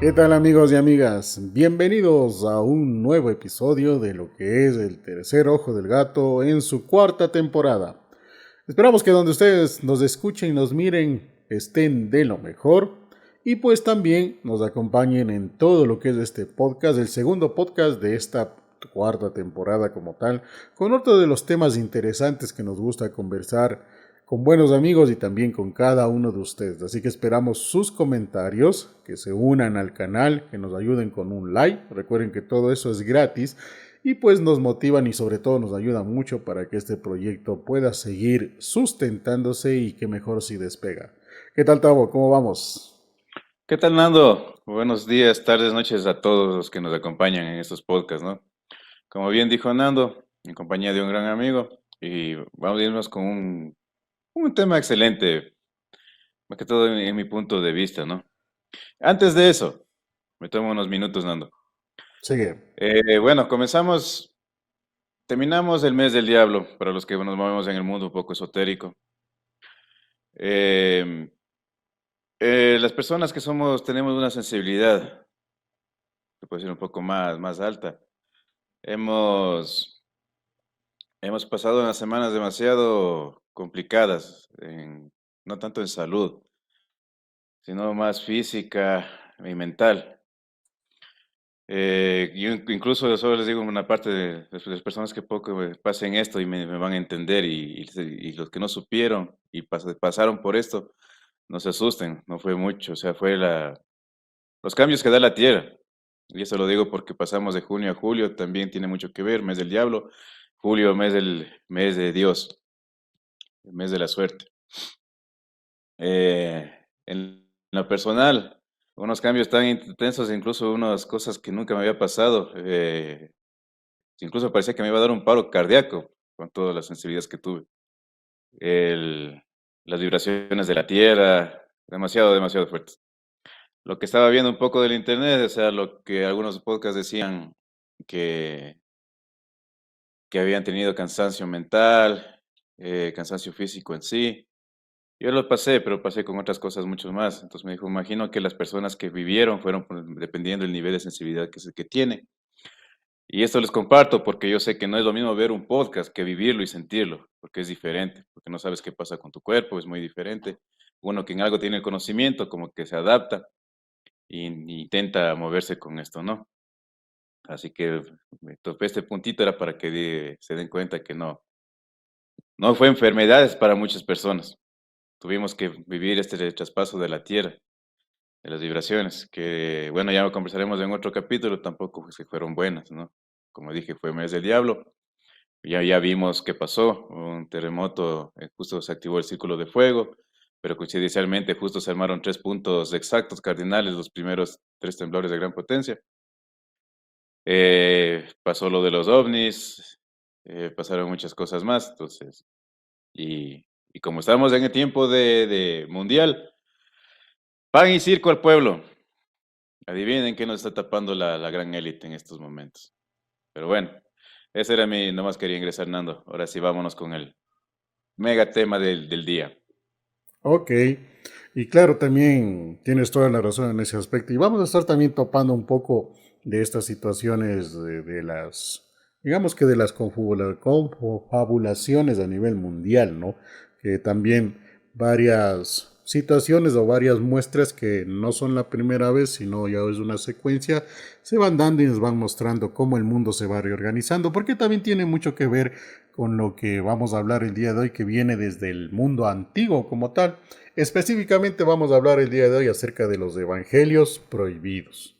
¿Qué tal amigos y amigas? Bienvenidos a un nuevo episodio de lo que es el tercer ojo del gato en su cuarta temporada. Esperamos que donde ustedes nos escuchen y nos miren estén de lo mejor y pues también nos acompañen en todo lo que es este podcast, el segundo podcast de esta cuarta temporada como tal, con otro de los temas interesantes que nos gusta conversar con buenos amigos y también con cada uno de ustedes. Así que esperamos sus comentarios, que se unan al canal, que nos ayuden con un like. Recuerden que todo eso es gratis y pues nos motivan y sobre todo nos ayudan mucho para que este proyecto pueda seguir sustentándose y que mejor si despega. ¿Qué tal, Tavo? ¿Cómo vamos? ¿Qué tal, Nando? Buenos días, tardes, noches a todos los que nos acompañan en estos podcasts, ¿no? Como bien dijo Nando, en compañía de un gran amigo, y vamos a irnos con un tema excelente, más que todo en mi punto de vista, ¿no? Antes de eso, me tomo unos minutos, Nando. Sigue. Bueno, terminamos el mes del diablo, para los que nos movemos en el mundo un poco esotérico. Eh, las personas que tenemos una sensibilidad, que puede ser un poco más alta. Hemos, hemos pasado unas semanas demasiado complicadas, no tanto en salud, sino más física y mental. Incluso yo solo les digo una parte de las personas que poco pasen esto y me van a entender y los que no supieron y pasaron por esto, no se asusten, no fue mucho, o sea, los cambios que da la Tierra. Y eso lo digo porque pasamos de junio a julio, también tiene mucho que ver, mes del diablo, julio, mes de Dios, el mes de la suerte. En lo personal, unos cambios tan intensos, incluso unas cosas que nunca me había pasado, incluso parecía que me iba a dar un paro cardíaco con todas las sensibilidades que tuve. El- las vibraciones de la tierra, demasiado fuertes. Lo que estaba viendo un poco del internet, o sea, lo que algunos podcasts decían que, que habían tenido cansancio mental, cansancio físico en sí. Yo lo pasé, pero pasé con otras cosas mucho más. Entonces me dijo, imagino que las personas que vivieron fueron dependiendo del nivel de sensibilidad que tiene. Y esto les comparto porque yo sé que no es lo mismo ver un podcast que vivirlo y sentirlo, porque es diferente, porque no sabes qué pasa con tu cuerpo, es muy diferente. Uno que en algo tiene el conocimiento, como que se adapta y intenta moverse con esto, ¿no? Así que me topé este puntito era para que se den cuenta que no fue enfermedades para muchas personas. Tuvimos que vivir este traspaso de la tierra, de las vibraciones, que bueno, ya lo conversaremos en otro capítulo, tampoco pues, que fueron buenas, ¿no? Como dije, fue mes del diablo. Ya vimos qué pasó, un terremoto, justo se activó el círculo de fuego, pero coincidencialmente justo se armaron 3 puntos exactos cardinales, los primeros 3 temblores de gran potencia. Pasó lo de los ovnis, pasaron muchas cosas más, entonces, y como estamos en el tiempo de mundial, pan y circo al pueblo. Adivinen qué nos está tapando la gran élite en estos momentos. Pero bueno, ese era nomás quería ingresar, Nando. Ahora sí, vámonos con el mega tema del día. Ok, y claro, también tienes toda la razón en ese aspecto. Y vamos a estar también topando un poco de estas situaciones de las, digamos que de las confabulaciones a nivel mundial, ¿no? Que también varias situaciones o varias muestras que no son la primera vez, sino ya es una secuencia, se van dando y nos van mostrando cómo el mundo se va reorganizando, porque también tiene mucho que ver con lo que vamos a hablar el día de hoy, que viene desde el mundo antiguo como tal. Específicamente vamos a hablar el día de hoy acerca de los evangelios prohibidos.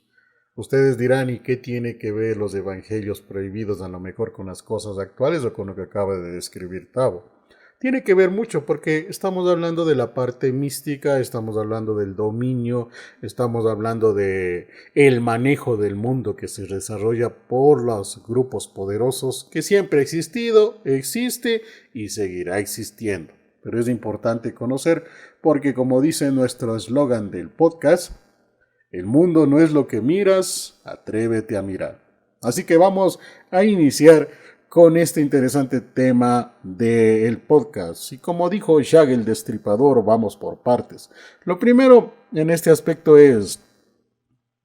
Ustedes dirán, ¿y qué tiene que ver los evangelios prohibidos a lo mejor con las cosas actuales o con lo que acaba de describir Tavo? Tiene que ver mucho porque estamos hablando de la parte mística, estamos hablando del dominio, estamos hablando de el manejo del mundo que se desarrolla por los grupos poderosos que siempre ha existido, existe y seguirá existiendo. Pero es importante conocer porque como dice nuestro eslogan del podcast, el mundo no es lo que miras, atrévete a mirar. Así que vamos a iniciar con este interesante tema del podcast. Y como dijo Shag el Destripador, vamos por partes. Lo primero en este aspecto es,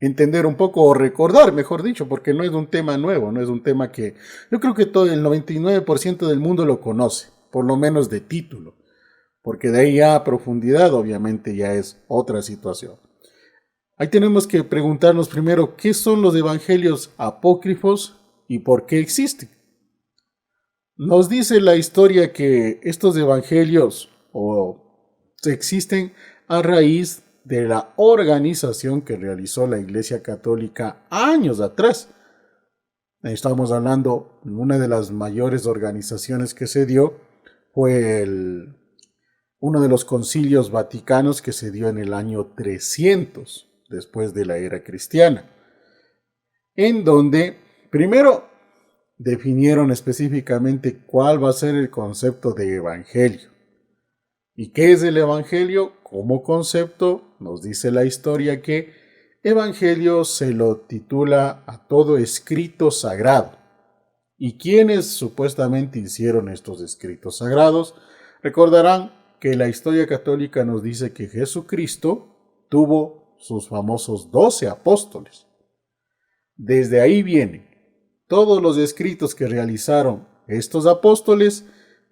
entender un poco o recordar, mejor dicho, porque no es un tema nuevo, no es un tema que yo creo que todo el 99% del mundo lo conoce, por lo menos de título, porque de ahí ya a profundidad obviamente ya es otra situación. Ahí tenemos que preguntarnos primero qué son los evangelios apócrifos y por qué existen. Nos dice la historia que estos evangelios existen a raíz de la organización que realizó la Iglesia Católica años atrás. Estamos hablando, una de las mayores organizaciones que se dio fue uno de los concilios vaticanos que se dio en el año 300 después de la era cristiana, en donde primero definieron específicamente cuál va a ser el concepto de evangelio. ¿Y qué es el evangelio? Como concepto, nos dice la historia que evangelio se lo titula a todo escrito sagrado. ¿Y quiénes supuestamente hicieron estos escritos sagrados? Recordarán que la historia católica nos dice que Jesucristo tuvo sus famosos 12 apóstoles. Desde ahí vienen todos los escritos que realizaron estos apóstoles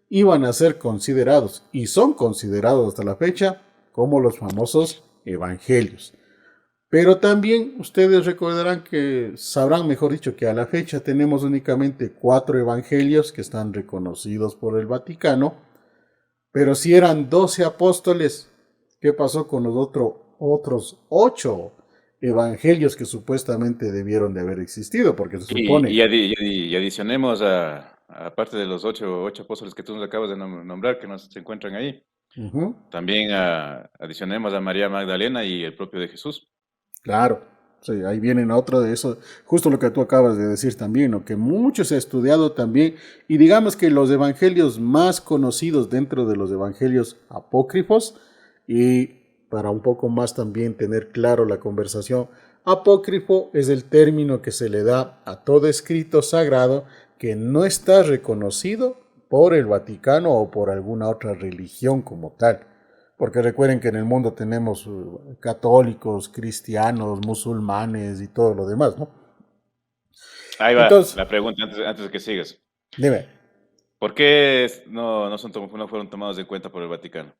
iban a ser considerados y son considerados hasta la fecha como los famosos evangelios. Pero también ustedes recordarán que sabrán, mejor dicho, que a la fecha tenemos únicamente 4 evangelios que están reconocidos por el Vaticano, pero si eran 12 apóstoles, ¿qué pasó con los otros 8 evangelios que supuestamente debieron de haber existido? Porque se supone. Y adicionemos aparte de los ocho apóstoles que tú nos acabas de nombrar, que se encuentran ahí, Ujú. también adicionemos a María Magdalena y el propio de Jesús. Claro, sí, ahí vienen otro de eso, justo lo que tú acabas de decir también, ¿no? Que mucho se ha estudiado también, y digamos que los evangelios más conocidos dentro de los evangelios apócrifos, y para un poco más también tener claro la conversación, apócrifo es el término que se le da a todo escrito sagrado que no está reconocido por el Vaticano o por alguna otra religión como tal. Porque recuerden que en el mundo tenemos católicos, cristianos, musulmanes y todo lo demás, ¿no? Ahí va Entonces, la pregunta antes de que sigas. dime, ¿Por qué no fueron tomados en cuenta por el Vaticano?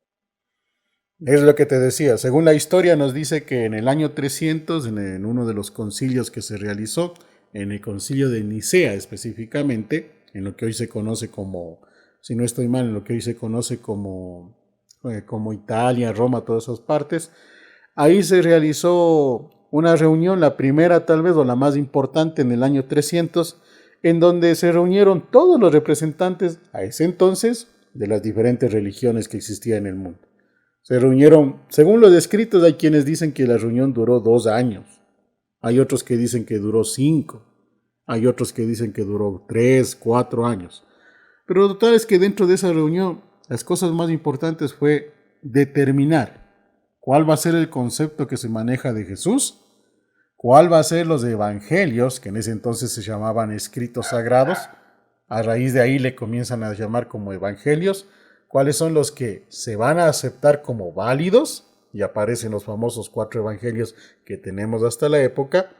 es lo que te decía. Según la historia nos dice que en el año 300, en uno de los concilios que se realizó, en el concilio de Nicea específicamente, en lo que hoy se conoce como, si no estoy mal, en lo que hoy se conoce como Italia, Roma, todas esas partes, ahí se realizó una reunión, la primera tal vez o la más importante en el año 300, en donde se reunieron todos los representantes a ese entonces de las diferentes religiones que existían en el mundo. Se reunieron, según los escritos, hay quienes dicen que la reunión duró 2 años, hay otros que dicen que duró 5, hay otros que dicen que duró 3, 4 años. Pero lo total es que dentro de esa reunión las cosas más importantes fue determinar cuál va a ser el concepto que se maneja de Jesús, cuál va a ser los evangelios, que en ese entonces se llamaban escritos sagrados, a raíz de ahí le comienzan a llamar como evangelios, cuáles son los que se van a aceptar como válidos, y aparecen los famosos 4 evangelios que tenemos hasta la época,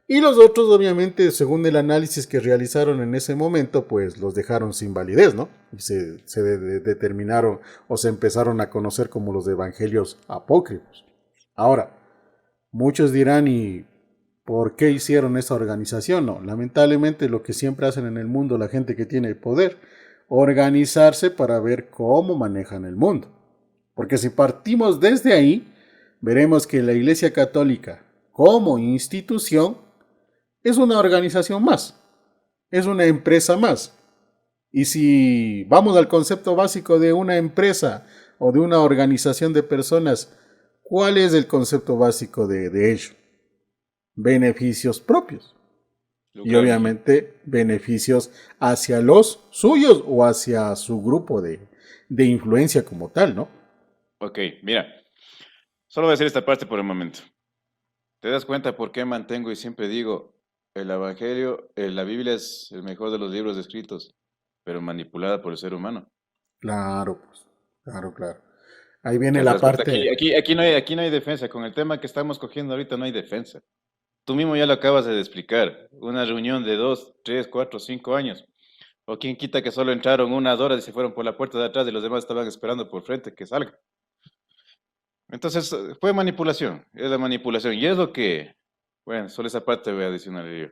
y los otros, obviamente, según el análisis que realizaron en ese momento, pues los dejaron sin validez, ¿no? Y se determinaron o se empezaron a conocer como los evangelios apócrifos. Ahora, muchos dirán, ¿y por qué hicieron esa organización? No, lamentablemente lo que siempre hacen en el mundo la gente que tiene el poder, organizarse para ver cómo manejan el mundo. Porque si partimos desde ahí, veremos que la Iglesia Católica, como institución, es una organización más, es una empresa más. Y si vamos al concepto básico de una empresa o de una organización de personas, ¿cuál es el concepto básico de ello? Beneficios propios. Y Lucrar. obviamente beneficios hacia los suyos o hacia su grupo de influencia como tal, ¿no? Ok, mira, solo voy a decir esta parte por el momento. ¿Te das cuenta por qué mantengo y siempre digo, el Evangelio, la Biblia es el mejor de los libros escritos, pero manipulada por el ser humano? Claro, pues, claro, claro. Ahí viene ¿Te la das cuenta? parte, Aquí no hay defensa. Con el tema que estamos cogiendo ahorita no hay defensa. tú mismo ya lo acabas de explicar, una reunión de 2, 3, 4, 5 años. O quien quita que solo entraron unas horas y se fueron por la puerta de atrás y los demás estaban esperando por frente que salga. Entonces, fue manipulación, es la manipulación. Y es lo que, bueno, solo esa parte voy a adicionar yo.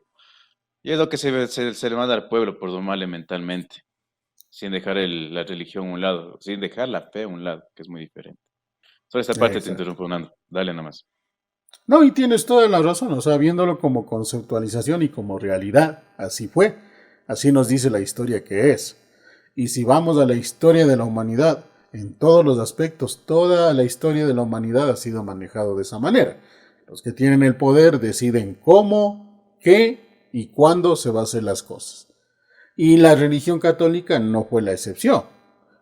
Y es lo que se le manda al pueblo por domarle mentalmente, sin dejar la religión a un lado, sin dejar la fe a un lado, que es muy diferente. Solo esta parte te Exacto. interrumpo, Nando. Dale nomás. No, y tienes toda la razón, o sea, viéndolo como conceptualización y como realidad, así fue, así nos dice la historia que es. Y si vamos a la historia de la humanidad, en todos los aspectos, toda la historia de la humanidad ha sido manejado de esa manera. Los que tienen el poder deciden cómo, qué y cuándo se va a hacer las cosas. Y la religión católica no fue la excepción.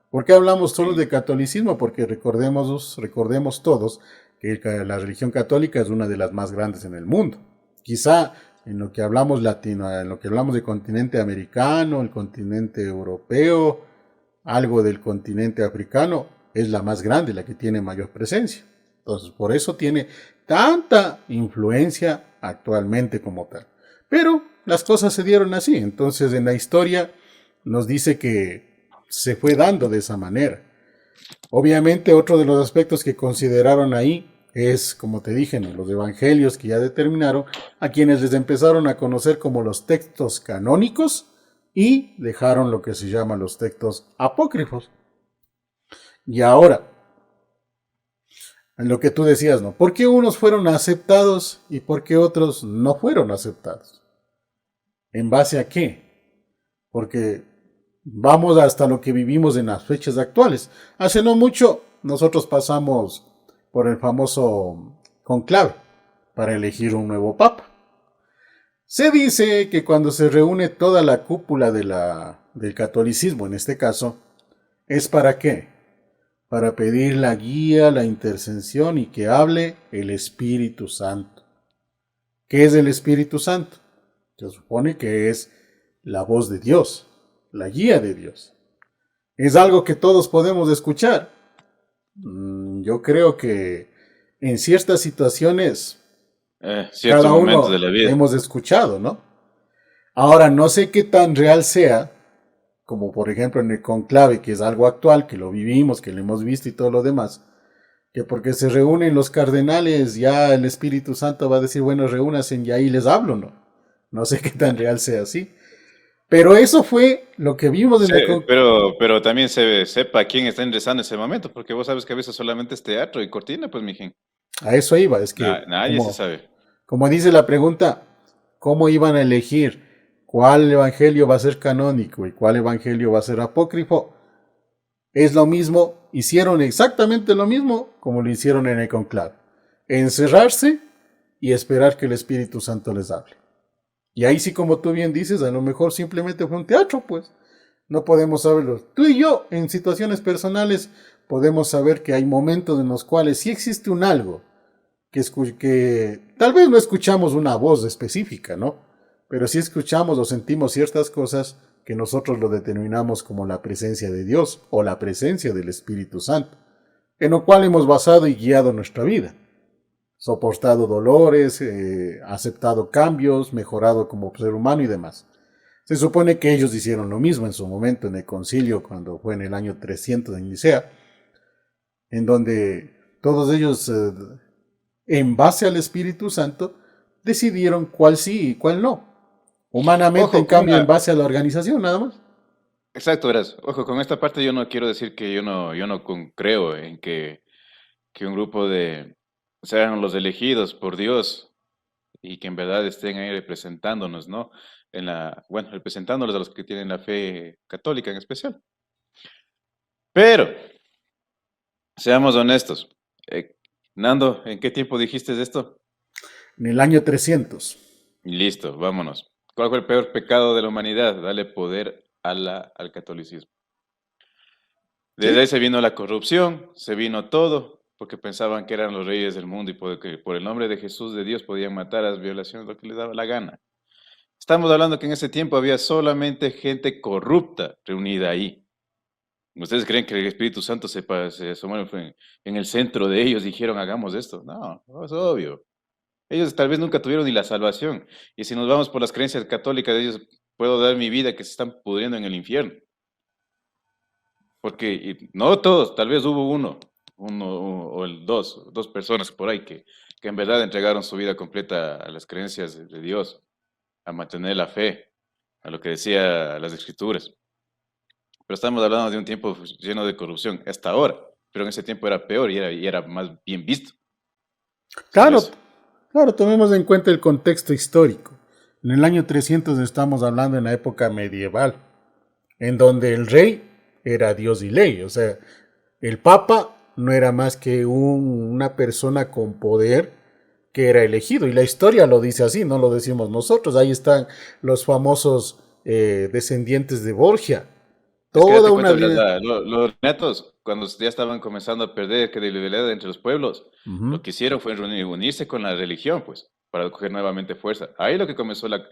¿Por qué hablamos solo de catolicismo? Porque recordemos todos que la religión católica es una de las más grandes en el mundo. Quizá en lo que hablamos latino, en lo que hablamos del continente americano, el continente europeo, algo del continente africano, es la más grande, la que tiene mayor presencia. Entonces, por eso tiene tanta influencia actualmente como tal. Pero las cosas se dieron así. Entonces, en la historia nos dice que se fue dando de esa manera. Obviamente, otro de los aspectos que consideraron ahí es, como te dije, ¿no?, los evangelios que ya determinaron, a quienes les empezaron a conocer como los textos canónicos y dejaron lo que se llaman los textos apócrifos. Y ahora, en lo que tú decías, ¿no? ¿Por qué unos fueron aceptados y por qué otros no fueron aceptados? ¿En base a qué? Porque vamos hasta lo que vivimos en las fechas actuales. Hace no mucho nosotros pasamos por el famoso conclave para elegir un nuevo papa. Se dice que cuando se reúne toda la cúpula del catolicismo, en este caso, ¿es para qué? Para pedir la guía, la intercesión y que hable el Espíritu Santo. ¿Qué es el Espíritu Santo? Se supone que es la voz de Dios, la guía de Dios. ¿Es algo que todos podemos escuchar? Yo creo que en ciertas situaciones Ciertos cada momentos uno de la vida. hemos escuchado, ¿no? Ahora, no sé qué tan real sea, como por ejemplo en el conclave, que es algo actual, que lo vivimos, que lo hemos visto y todo lo demás, que porque se reúnen los cardenales, ya el Espíritu Santo va a decir, bueno, reúnanse y ahí les hablo, ¿no? No sé qué tan real sea así. Pero eso fue lo que vimos en Sí, el... pero también sepa quién está ingresando en ese momento, porque vos sabes que a veces solamente es teatro y cortina, pues, mijín. A eso iba, es que Nadie se sabe. como dice la pregunta, ¿cómo iban a elegir cuál evangelio va a ser canónico y cuál evangelio va a ser apócrifo? Es lo mismo, hicieron exactamente lo mismo como lo hicieron en el conclave. Encerrarse y esperar que el Espíritu Santo les hable. Y ahí sí, como tú bien dices, a lo mejor simplemente fue un teatro, pues. No podemos saberlo. Tú y yo, en situaciones personales, podemos saber que hay momentos en los cuales sí existe un algo, que tal vez no escuchamos una voz específica, ¿no? Pero sí escuchamos o sentimos ciertas cosas que nosotros lo determinamos como la presencia de Dios o la presencia del Espíritu Santo, en lo cual hemos basado y guiado nuestra vida, soportado dolores, aceptado cambios, mejorado como ser humano y demás. Se supone que ellos hicieron lo mismo en su momento en el concilio, cuando fue en el año 300 en Nicea, en donde todos ellos, en base al Espíritu Santo, decidieron cuál sí y cuál no. Humanamente, en Ojo, con cambio, en una, base a la organización, nada más. exacto, verás. Ojo, con esta parte yo no quiero decir que yo no creo en que un grupo sean los elegidos por Dios y que en verdad estén ahí representándonos, ¿no? Bueno, representándolos a los que tienen la fe católica en especial. Pero, seamos honestos. Eh, Nando, ¿en qué tiempo dijiste esto? En el año 300. Y listo, vámonos. ¿Cuál fue el peor pecado de la humanidad? Darle poder al catolicismo. Desde ¿Sí? ahí se vino la corrupción, se vino todo, porque pensaban que eran los reyes del mundo y que por el nombre de Jesús de Dios podían matar a las violaciones, lo que les daba la gana. Estamos hablando que en ese tiempo había solamente gente corrupta reunida ahí. ¿Ustedes creen que el Espíritu Santo se asomó en el centro de ellos y dijeron hagamos esto? No, no es obvio. Ellos tal vez nunca tuvieron ni la salvación. Y si nos vamos por las creencias católicas de ellos, puedo dar mi vida que se están pudriendo en el infierno. Porque no todos, tal vez hubo uno o dos personas por ahí que en verdad entregaron su vida completa a las creencias de Dios, a mantener la fe, a lo que decía las escrituras. Pero estamos hablando de un tiempo lleno de corrupción, hasta ahora, pero en ese tiempo era peor y era más bien visto. Solo Claro, eso. claro, tomemos en cuenta el contexto histórico. En el año 300 estamos hablando en la época medieval, en donde el rey era Dios y ley, o sea, el papa no era más que una persona con poder que era elegido, y la historia lo dice así, no lo decimos nosotros, ahí están los famosos descendientes de Borgia, Es que toda date una cuenta, vida. los netos, cuando ya estaban comenzando a perder credibilidad entre los pueblos, Ujú. lo que hicieron fue unirse con la religión, pues, para coger nuevamente fuerza. Ahí lo que comenzó la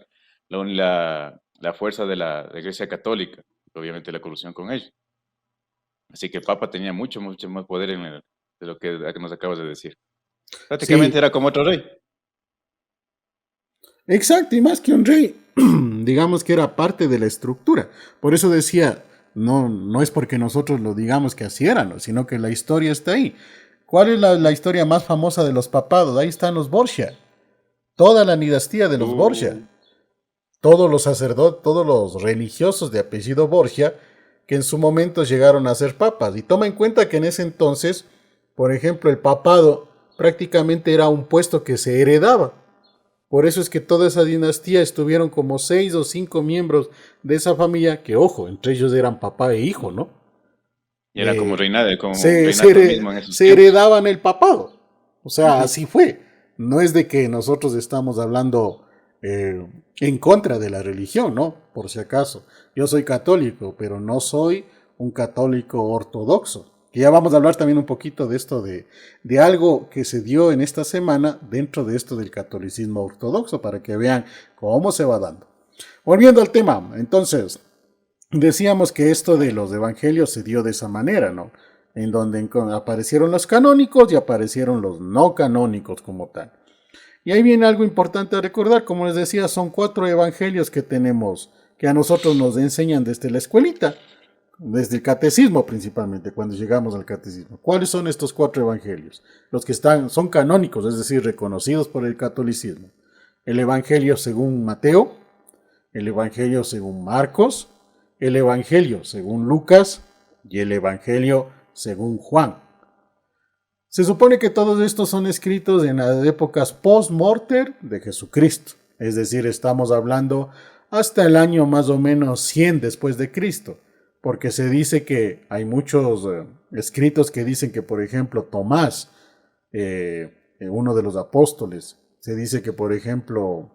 fuerza de la Iglesia Católica, obviamente la corrupción con ellos. Así que el Papa tenía mucho más poder de lo que nos acabas de decir. Prácticamente Sí, era como otro rey. exacto, y más que un rey, digamos que era parte de la estructura. Por eso decía, no, no es porque nosotros lo digamos que así eran, ¿no? Sino que la historia está ahí. ¿Cuál es la historia más famosa de los papados? Ahí están los Borgia, toda la dinastía de los Borgia, Uh, todos los sacerdotes, todos los religiosos de apellido Borgia, que en su momento llegaron a ser papas. Y toma en cuenta que en ese entonces, por ejemplo, el papado prácticamente era un puesto que se heredaba. Por eso es que toda esa dinastía estuvieron como 6 o 5 miembros de esa familia, que ojo, entre ellos eran papá e hijo, ¿no? y era como Eh, reinado, como un se, se reinato here- mismo en esos se tiempos. heredaban el papado. O sea, Ujú. así fue. No es de que nosotros estamos hablando en contra de la religión, ¿no? Por si acaso. Yo soy católico, pero no soy un católico ortodoxo. Que ya vamos a hablar también un poquito de esto, de algo que se dio en esta semana dentro de esto del catolicismo ortodoxo, para que vean cómo se va dando. Volviendo al tema, entonces, decíamos que esto de los evangelios se dio de esa manera, ¿no? En donde aparecieron los canónicos y aparecieron los no canónicos como tal. Y ahí viene algo importante a recordar, como les decía, son 4 evangelios que tenemos, que a nosotros nos enseñan desde la escuelita, desde el catecismo principalmente, cuando llegamos al catecismo. ¿Cuáles son estos 4 evangelios? Los que son canónicos, es decir, reconocidos por el catolicismo. El evangelio según Mateo, el evangelio según Marcos, el evangelio según Lucas y el evangelio según Juan. Se supone que todos estos son escritos en las épocas post-mortem de Jesucristo, es decir, estamos hablando hasta el año más o menos 100 después de Cristo, porque se dice que hay muchos escritos que dicen que, por ejemplo, Tomás, uno de los apóstoles, se dice que, por ejemplo,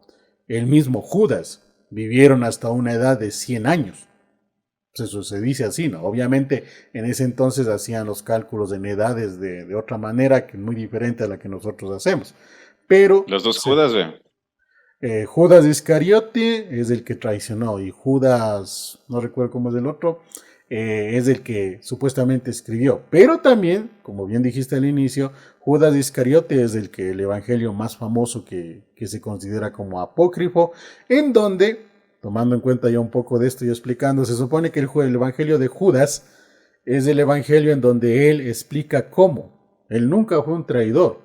el mismo Judas vivieron hasta una edad de 100 años. Eso se dice así, ¿no? Obviamente en ese entonces hacían los cálculos en edades de otra manera, que es muy diferente a la que nosotros hacemos. Pero Los dos Judas, Judas Iscariote es el que traicionó y Judas, no recuerdo cómo es el otro, es el que supuestamente escribió. Pero también, como bien dijiste al inicio, Judas Iscariote es el evangelio más famoso que se considera como apócrifo, en donde, tomando en cuenta ya un poco de esto y explicando, se supone que el evangelio de Judas es el evangelio en donde él explica cómo. Él nunca fue un traidor,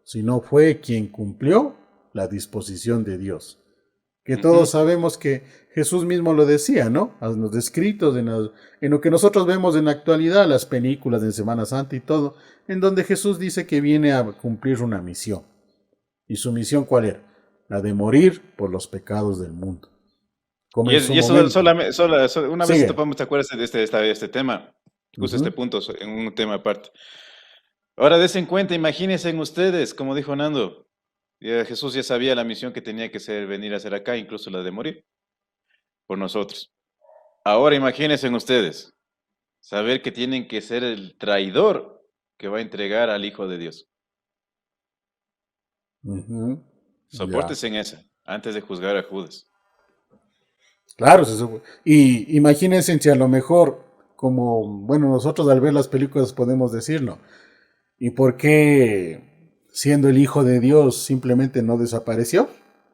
sino fue quien cumplió la disposición de Dios. Que todos Ujú. sabemos que Jesús mismo lo decía, ¿no? En los escritos, en lo que nosotros vemos en la actualidad, las películas de Semana Santa y todo, en donde Jesús dice que viene a cumplir una misión. ¿Y su misión cuál era? La de morir por los pecados del mundo. Como en su Y eso momento. una vez Sigue. topamos, ¿te acuerdas de este tema? Justo este Ujú. punto, en un tema aparte. Ahora des en cuenta, imagínense en ustedes, como dijo Nando, Jesús ya sabía la misión que tenía que ser venir a hacer acá, incluso la de morir por nosotros. Ahora imagínense en ustedes, saber que tienen que ser el traidor que va a entregar al Hijo de Dios. Ujú. Ya. Sopórtense en esa, antes de juzgar a Judas. Claro, y imagínense si a lo mejor, como, bueno, nosotros al ver las películas podemos decirlo, ¿y por qué siendo el Hijo de Dios, simplemente no desapareció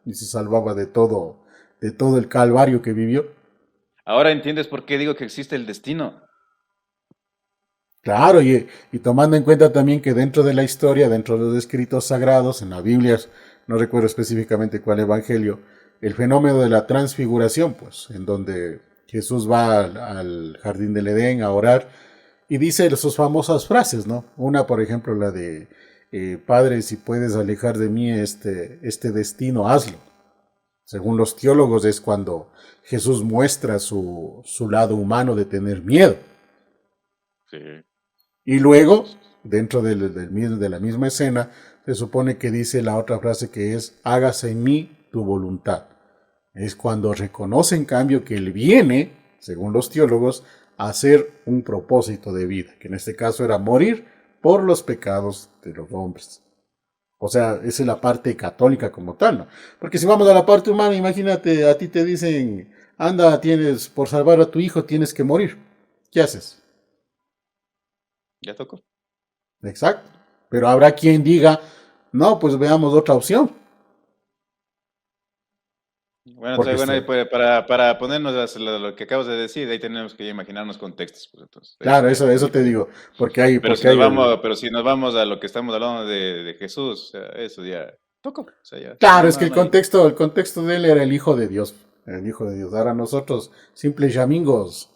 y se salvaba de todo el calvario que vivió. Ahora entiendes por qué digo que existe el destino. Claro, y tomando en cuenta también que dentro de la historia, dentro de los escritos sagrados, en la Biblia, no recuerdo específicamente cuál evangelio, el fenómeno de la transfiguración, pues, en donde Jesús va al jardín del Edén a orar y dice sus famosas frases, ¿no? Una, por ejemplo, la de, Padre, si puedes alejar de mí este destino, hazlo. Según los teólogos es cuando Jesús muestra su lado humano de tener miedo. Sí. Y luego, dentro de la misma escena, se supone que dice la otra frase que es, hágase en mí tu voluntad. Es cuando reconoce en cambio que él viene, según los teólogos, a hacer un propósito de vida, que en este caso era morir por los pecados de los hombres. O sea, esa es la parte católica como tal, ¿no? Porque si vamos a la parte humana, imagínate, a ti te dicen, anda, por salvar a tu hijo tienes que morir. ¿Qué haces? Ya tocó. Exacto. Pero habrá quien diga, no, pues veamos otra opción. Bueno, Porque entonces, bueno, ahí para ponernos lo que acabas de decir, ahí tenemos que imaginarnos contextos, pues entonces, eso claro, ya es eso te diferente. digo, Pero si nos vamos, pero si nos vamos a lo que estamos hablando de Jesús, o sea, eso ya tocó, o sea, ya, claro, no, es que no, no hay. el contexto de él era el hijo de Dios, el hijo de Dios. Ahora nosotros, simples amigos,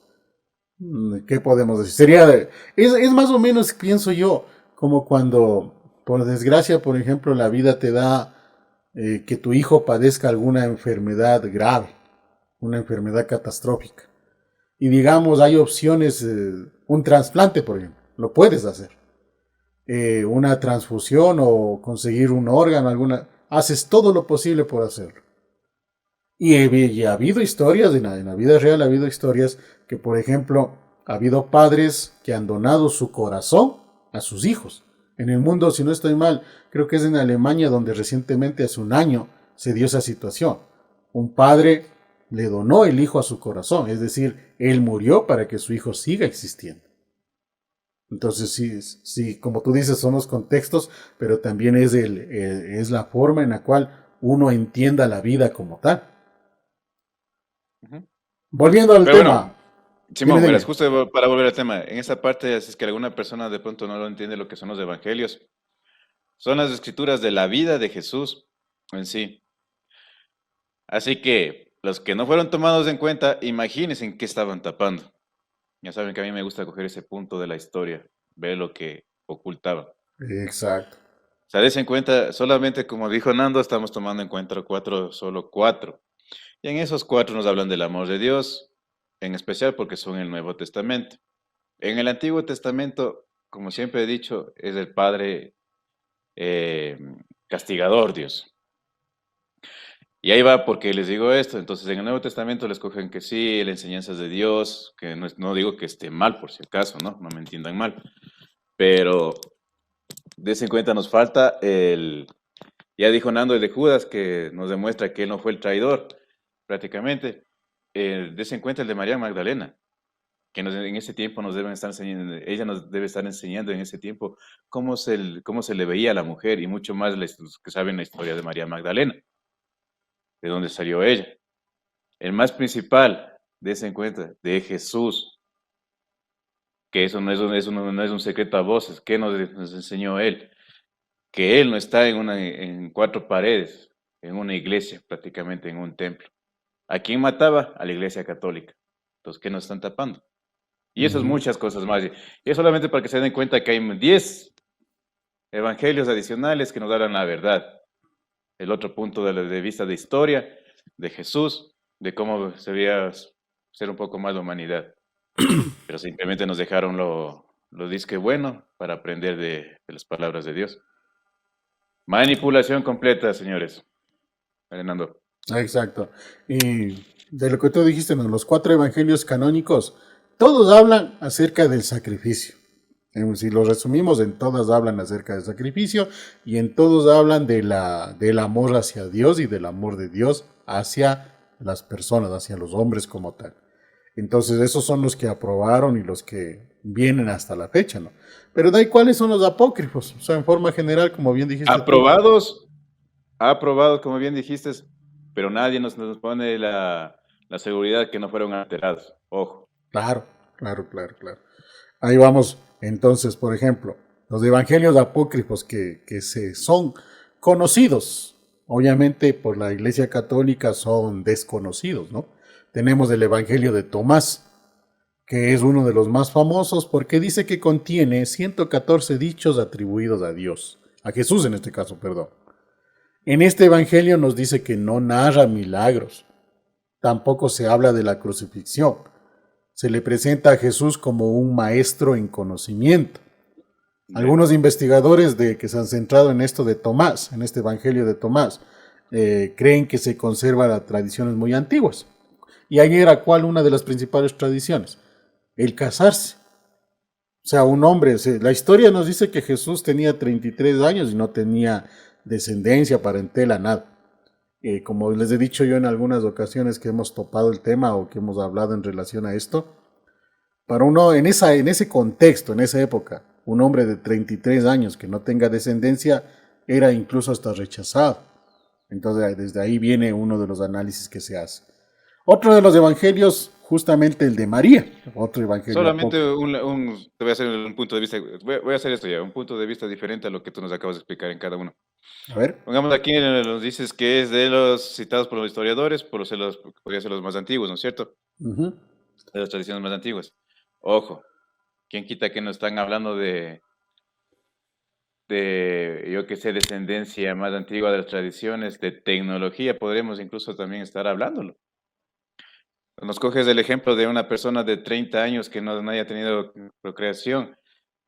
¿qué podemos decir? Es más o menos, pienso yo, como cuando, por desgracia, por ejemplo, la vida te da que tu hijo padezca alguna enfermedad grave, una enfermedad catastrófica. Y digamos, hay opciones, un trasplante, por ejemplo, lo puedes hacer. Una transfusión o conseguir un órgano, haces todo lo posible por hacerlo. Y ha habido historias, en la vida real ha habido historias que, por ejemplo, ha habido padres que han donado su corazón a sus hijos. En el mundo, si no estoy mal, creo que es en Alemania donde recientemente, hace un año, se dio esa situación. Un padre le donó el hijo a su corazón, es decir, él murió para que su hijo siga existiendo. Entonces, sí, sí, como tú dices, son los contextos, pero también es la forma en la cual uno entienda la vida como tal. Ujú. Volviendo al Pero bueno, tema, dime, Simón, verás, dime. justo para volver al tema, en esa parte, si es que alguna persona de pronto no lo entiende lo que son los evangelios, son las escrituras de la vida de Jesús en sí. Así que los que no fueron tomados en cuenta, imagínense en qué estaban tapando. Ya saben que a mí me gusta coger ese punto de la historia, ver lo que ocultaba. Exacto. O sea, des en cuenta, solamente como dijo Nando, estamos tomando en cuenta cuatro, solo cuatro. Y en esos cuatro nos hablan del amor de Dios, en especial porque son el Nuevo Testamento. En el Antiguo Testamento, como siempre he dicho, es el Padre eh, castigador, Dios. Y ahí va porque les digo esto. Entonces, en el Nuevo Testamento les cogen que sí, las enseñanzas de Dios, que no, no digo que esté mal por si acaso, ¿no? No me entiendan mal. Pero des en cuenta, nos falta ya dijo Nando el de Judas, que nos demuestra que él no fue el traidor, prácticamente. Des en cuenta el de María Magdalena, que en ese tiempo nos deben estar enseñando, ella nos debe estar enseñando en ese tiempo cómo se le veía a la mujer y mucho más los que saben la historia de María Magdalena, de dónde salió ella. El más principal, des en cuenta, de Jesús, que eso no es un secreto a voces, que nos enseñó él, que él no está en cuatro paredes, en una iglesia, prácticamente en un templo. ¿A quién mataba? A la iglesia católica. Entonces, ¿qué nos están tapando? Y eso es Ujú. muchas cosas más. Y es solamente para que se den cuenta que hay 10 evangelios adicionales que nos darán la verdad. El otro punto de vista de historia, de Jesús, de cómo se veía ser un poco más la humanidad. Pero simplemente nos dejaron lo disque bueno para aprender de las palabras de Dios. Manipulación completa, señores. Fernando. Exacto. Y de lo que tú dijiste, ¿no? Los cuatro evangelios canónicos, todos hablan acerca del sacrificio. Si lo resumimos, en todas hablan acerca del sacrificio y en todos hablan del amor hacia Dios y del amor de Dios hacia las personas, hacia los hombres como tal. Entonces, esos son los que aprobaron y los que vienen hasta la fecha, ¿no? Pero de ahí, ¿cuáles son los apócrifos? O sea, en forma general, como bien dijiste tú. Aprobados, aprobados, como bien dijiste, pero nadie nos pone la seguridad que no fueron alterados. Ojo. Claro, claro, claro, claro. Ahí vamos, entonces, por ejemplo, los evangelios apócrifos que se son conocidos, obviamente por la Iglesia Católica son desconocidos, ¿no? Tenemos el Evangelio de Tomás, que es uno de los más famosos porque dice que contiene 114 dichos atribuidos a Dios, a Jesús en este caso, perdón. En este Evangelio nos dice que no narra milagros, tampoco se habla de la crucifixión. Se le presenta a Jesús como un maestro en conocimiento. Algunos investigadores que se han centrado en esto de Tomás, en este Evangelio de Tomás, creen que se conservan las tradiciones muy antiguas. Y ahí era cuál una de las principales tradiciones, el casarse. O sea, un hombre, la historia nos dice que Jesús tenía 33 años y no tenía descendencia, parentela, nada. Como les he dicho yo en algunas ocasiones que hemos topado el tema o que hemos hablado en relación a esto, para uno en ese contexto, en esa época, un hombre de 33 años que no tenga descendencia era incluso hasta rechazado. Entonces, desde ahí viene uno de los análisis que se hace. Otro de los evangelios, justamente el de María, otro evangelio Solamente apócrifo. te voy a hacer un punto de vista, voy a hacer esto ya, un punto de vista diferente a lo que tú nos acabas de explicar en cada uno. A ver. Pongamos aquí, nos dices que es de los citados por los historiadores, podría ser los más antiguos, ¿no es cierto? Ujú. De las tradiciones más antiguas. Ojo, ¿quién quita que no están hablando yo que sé, descendencia más antigua de las tradiciones, de tecnología, podremos incluso también estar hablándolo? Nos coges el ejemplo de una persona de 30 años que no haya tenido procreación,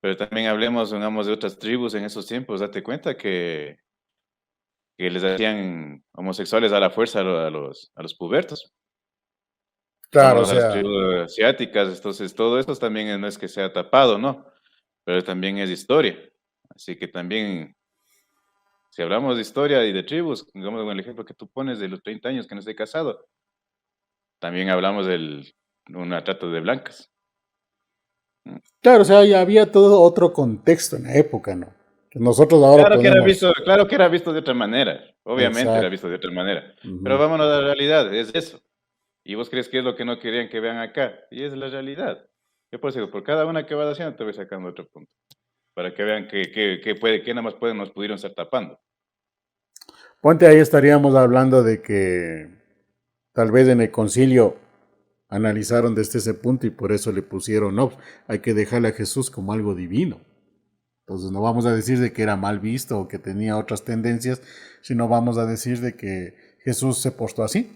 pero también hablemos, digamos, de otras tribus en esos tiempos. Date cuenta que les hacían homosexuales a la fuerza a los pubertos. Claro, o Vámonos a las sea, tribus asiáticas, entonces todo esto también no es que sea tapado, ¿no? Pero también es historia. Así que también, si hablamos de historia y de tribus, digamos con el ejemplo que tú pones de los 30 años que no estoy casado, también hablamos de una trata de blancas. ¿No? claro, o sea, ya había todo otro contexto en la época, ¿no? Que nosotros ahora Claro que era podemos. visto, claro que era visto de otra manera, obviamente era Exacto. visto de otra manera, pero Ujú. vámonos a la realidad, es eso. Y vos crees que es lo que no querían que vean acá, y es la realidad. Yo por eso digo, por cada una que vas haciendo te voy sacando otro punto, para que vean que nada más nos pudieron estar tapando. Ponte ahí estaríamos hablando de que tal vez en el concilio analizaron desde ese punto y por eso le pusieron, no, hay que dejarle a Jesús como algo divino. Entonces no vamos a decir de que era mal visto o que tenía otras tendencias, sino vamos a decir de que Jesús se portó así.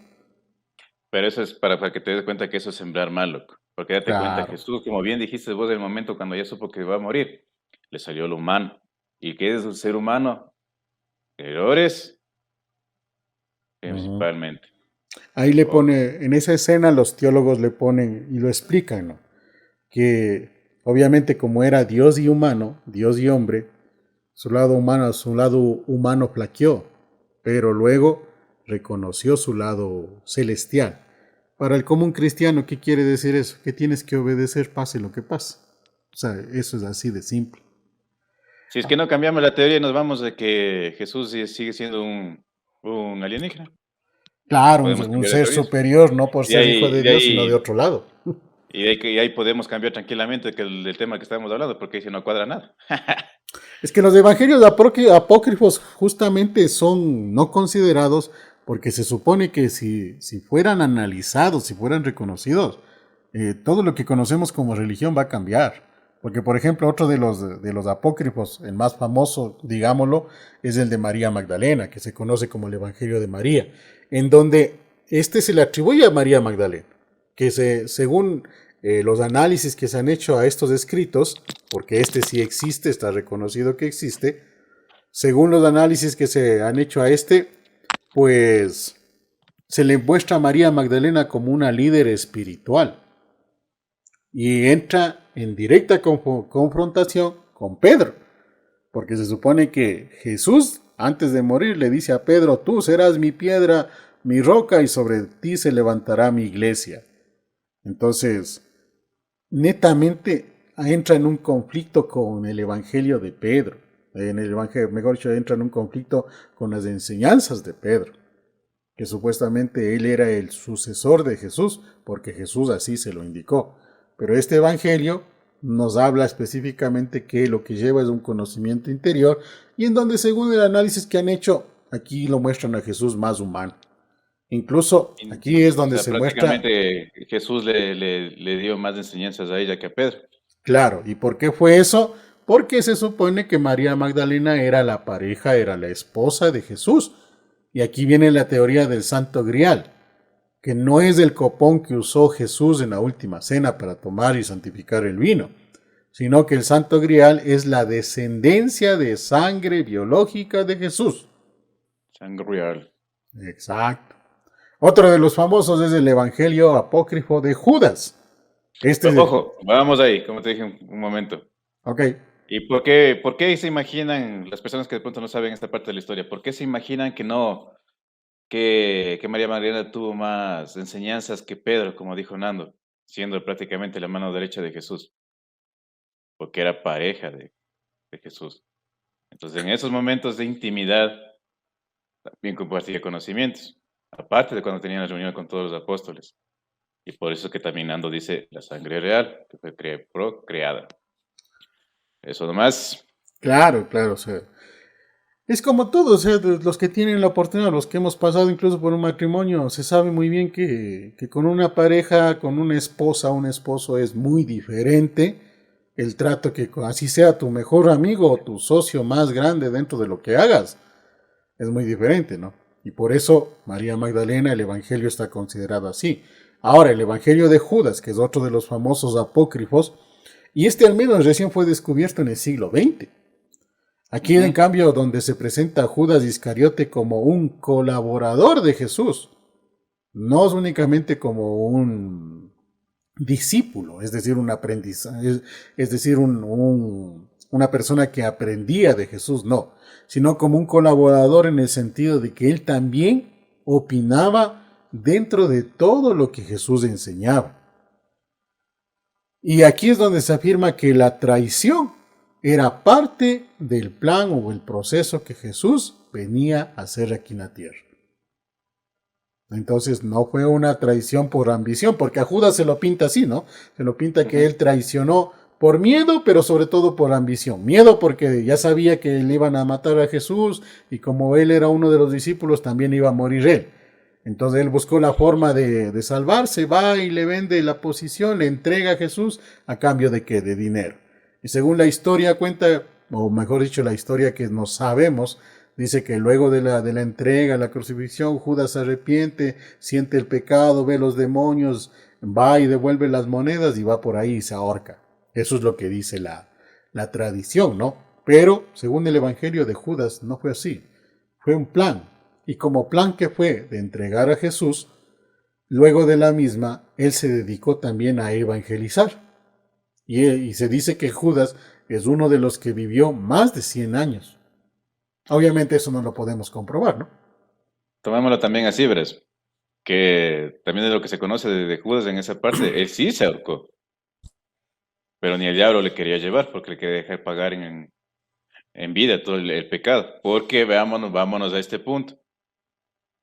Pero eso es para que te des cuenta que eso es sembrar mal, loco. Porque date cuenta, Claro. Jesús, como bien dijiste vos, en el momento cuando ya supo que va a morir, le salió lo humano. ¿Y qué es un ser humano? Errores, Ujú. principalmente. Ahí le Ojo. pone, en esa escena los teólogos le ponen y lo explican, ¿no? Que obviamente como era Dios y humano, Dios y hombre, su lado humano flaqueó, pero luego reconoció su lado celestial. Para el común cristiano, ¿qué quiere decir eso? Que tienes que obedecer pase lo que pase. O sea, eso es así de simple. Si es que no cambiamos la teoría, nos vamos de que Jesús sigue siendo un alienígena. Claro, Podemos un cambiar de ser teoría. superior, no por Y ser hijo ahí, de de Dios, sino de ahí, otro lado. y ahí podemos cambiar tranquilamente que el tema que estamos hablando, porque ahí sí no cuadra nada. Es que los evangelios apócrifos justamente son no considerados porque se supone que si fueran analizados, si fueran reconocidos, todo lo que conocemos como religión va a cambiar. Porque, por ejemplo, otro de los apócrifos, el más famoso, digámoslo, es el de María Magdalena, que se conoce como el Evangelio de María, en donde este se le atribuye a María Magdalena, que según los análisis que se han hecho a estos escritos, porque este sí existe, está reconocido que existe, según los análisis que se han hecho a este, pues se le muestra a María Magdalena como una líder espiritual y entra en directa confrontación con Pedro, porque se supone que Jesús, antes de morir, le dice a Pedro, tú serás mi piedra, mi roca, y sobre ti se levantará mi iglesia. Entonces, netamente, entra en un conflicto con el Evangelio de Pedro. En el Evangelio, mejor dicho, entra en un conflicto con las enseñanzas de Pedro, que supuestamente él era el sucesor de Jesús, porque Jesús así se lo indicó. Pero este Evangelio nos habla específicamente que lo que lleva es un conocimiento interior y en donde según el análisis que han hecho, aquí lo muestran a Jesús más humano. Incluso aquí es O donde sea, se muestra, prácticamente Jesús le dio más enseñanzas a ella que a Pedro. claro, ¿y por qué fue eso? Porque se supone que María Magdalena era la pareja, era la esposa de Jesús. Y aquí viene la teoría del Santo Grial, que no es el copón que usó Jesús en la última cena para tomar y santificar el vino, sino que el Santo Grial es la descendencia de sangre biológica de Jesús. Sangreal. Exacto. Otro de los famosos es el Evangelio apócrifo de Judas. Este es el... Ojo, vamos ahí, como te dije un momento. Ok. ¿Y por qué se imaginan, las personas que de pronto no saben esta parte de la historia, por qué se imaginan que no, que María Magdalena tuvo más enseñanzas que Pedro, como dijo Nando, siendo prácticamente la mano derecha de Jesús? Porque era pareja de Jesús. Entonces, en esos momentos de intimidad, también compartía conocimientos, aparte de cuando tenía la reunión con todos los apóstoles. Y por eso que también Nando dice la sangre real, que fue procreada. Eso nomás. Claro, claro. O sea, es como todo, o sea, los que tienen la oportunidad, los que hemos pasado incluso por un matrimonio, se sabe muy bien que con una pareja, con una esposa, un esposo es muy diferente el trato que así sea tu mejor amigo o tu socio más grande dentro de lo que hagas, es muy diferente, ¿no? Y por eso María Magdalena, el Evangelio está considerado así. Ahora, el Evangelio de Judas, que es otro de los famosos apócrifos, y este al menos recién fue descubierto en el siglo XX. Aquí, en Ujú. cambio, donde se presenta a Judas Iscariote como un colaborador de Jesús, no es únicamente como un discípulo, es decir, un aprendizaje, es decir, una persona que aprendía de Jesús, no, sino como un colaborador en el sentido de que él también opinaba dentro de todo lo que Jesús enseñaba. Y aquí es donde se afirma que la traición era parte del plan o el proceso que Jesús venía a hacer aquí en la tierra. Entonces no fue una traición por ambición, porque a Judas se lo pinta así, ¿no? Se lo pinta que Ujú. él traicionó por miedo, pero sobre todo por ambición. Miedo porque ya sabía que le iban a matar a Jesús y como él era uno de los discípulos, también iba a morir él. Entonces él buscó la forma de salvarse, va y le vende la posición, le entrega a Jesús a cambio de qué, de dinero. Y según la historia cuenta, o mejor dicho, la historia que no sabemos, dice que luego de la entrega, la crucifixión, Judas se arrepiente, siente el pecado, ve los demonios, va y devuelve las monedas y va por ahí y se ahorca. Eso es lo que dice la tradición, ¿no? Pero, según el Evangelio de Judas, no fue así. Fue un plan. Y como plan que fue de entregar a Jesús, luego de la misma, él se dedicó también a evangelizar. Y se dice que Judas es uno de los que vivió más de 100 años. Obviamente eso no lo podemos comprobar, ¿no? Tomémoslo también así, verás, que también es lo que se conoce de Judas en esa parte. Él sí se ahorcó, pero ni el diablo le quería llevar porque le quería dejar pagar en vida todo el pecado. Porque vámonos a este punto.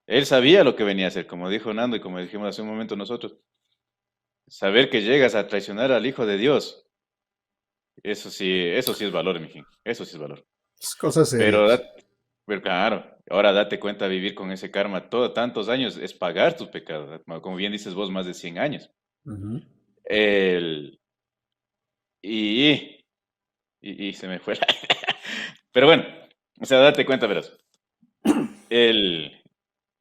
Él sabía lo que venía a hacer, como dijo Nando y como dijimos hace un momento nosotros. Saber que llegas a traicionar al Hijo de Dios, eso sí es valor, mijín. Eso sí es valor. Es cosas Pero, serias. pero claro, ahora date cuenta, vivir con ese karma tantos años es pagar tus pecados. Como bien dices vos, más de 100 años. Ujú. El, y, y se me fue la... Pero bueno, o sea, date cuenta, verás. El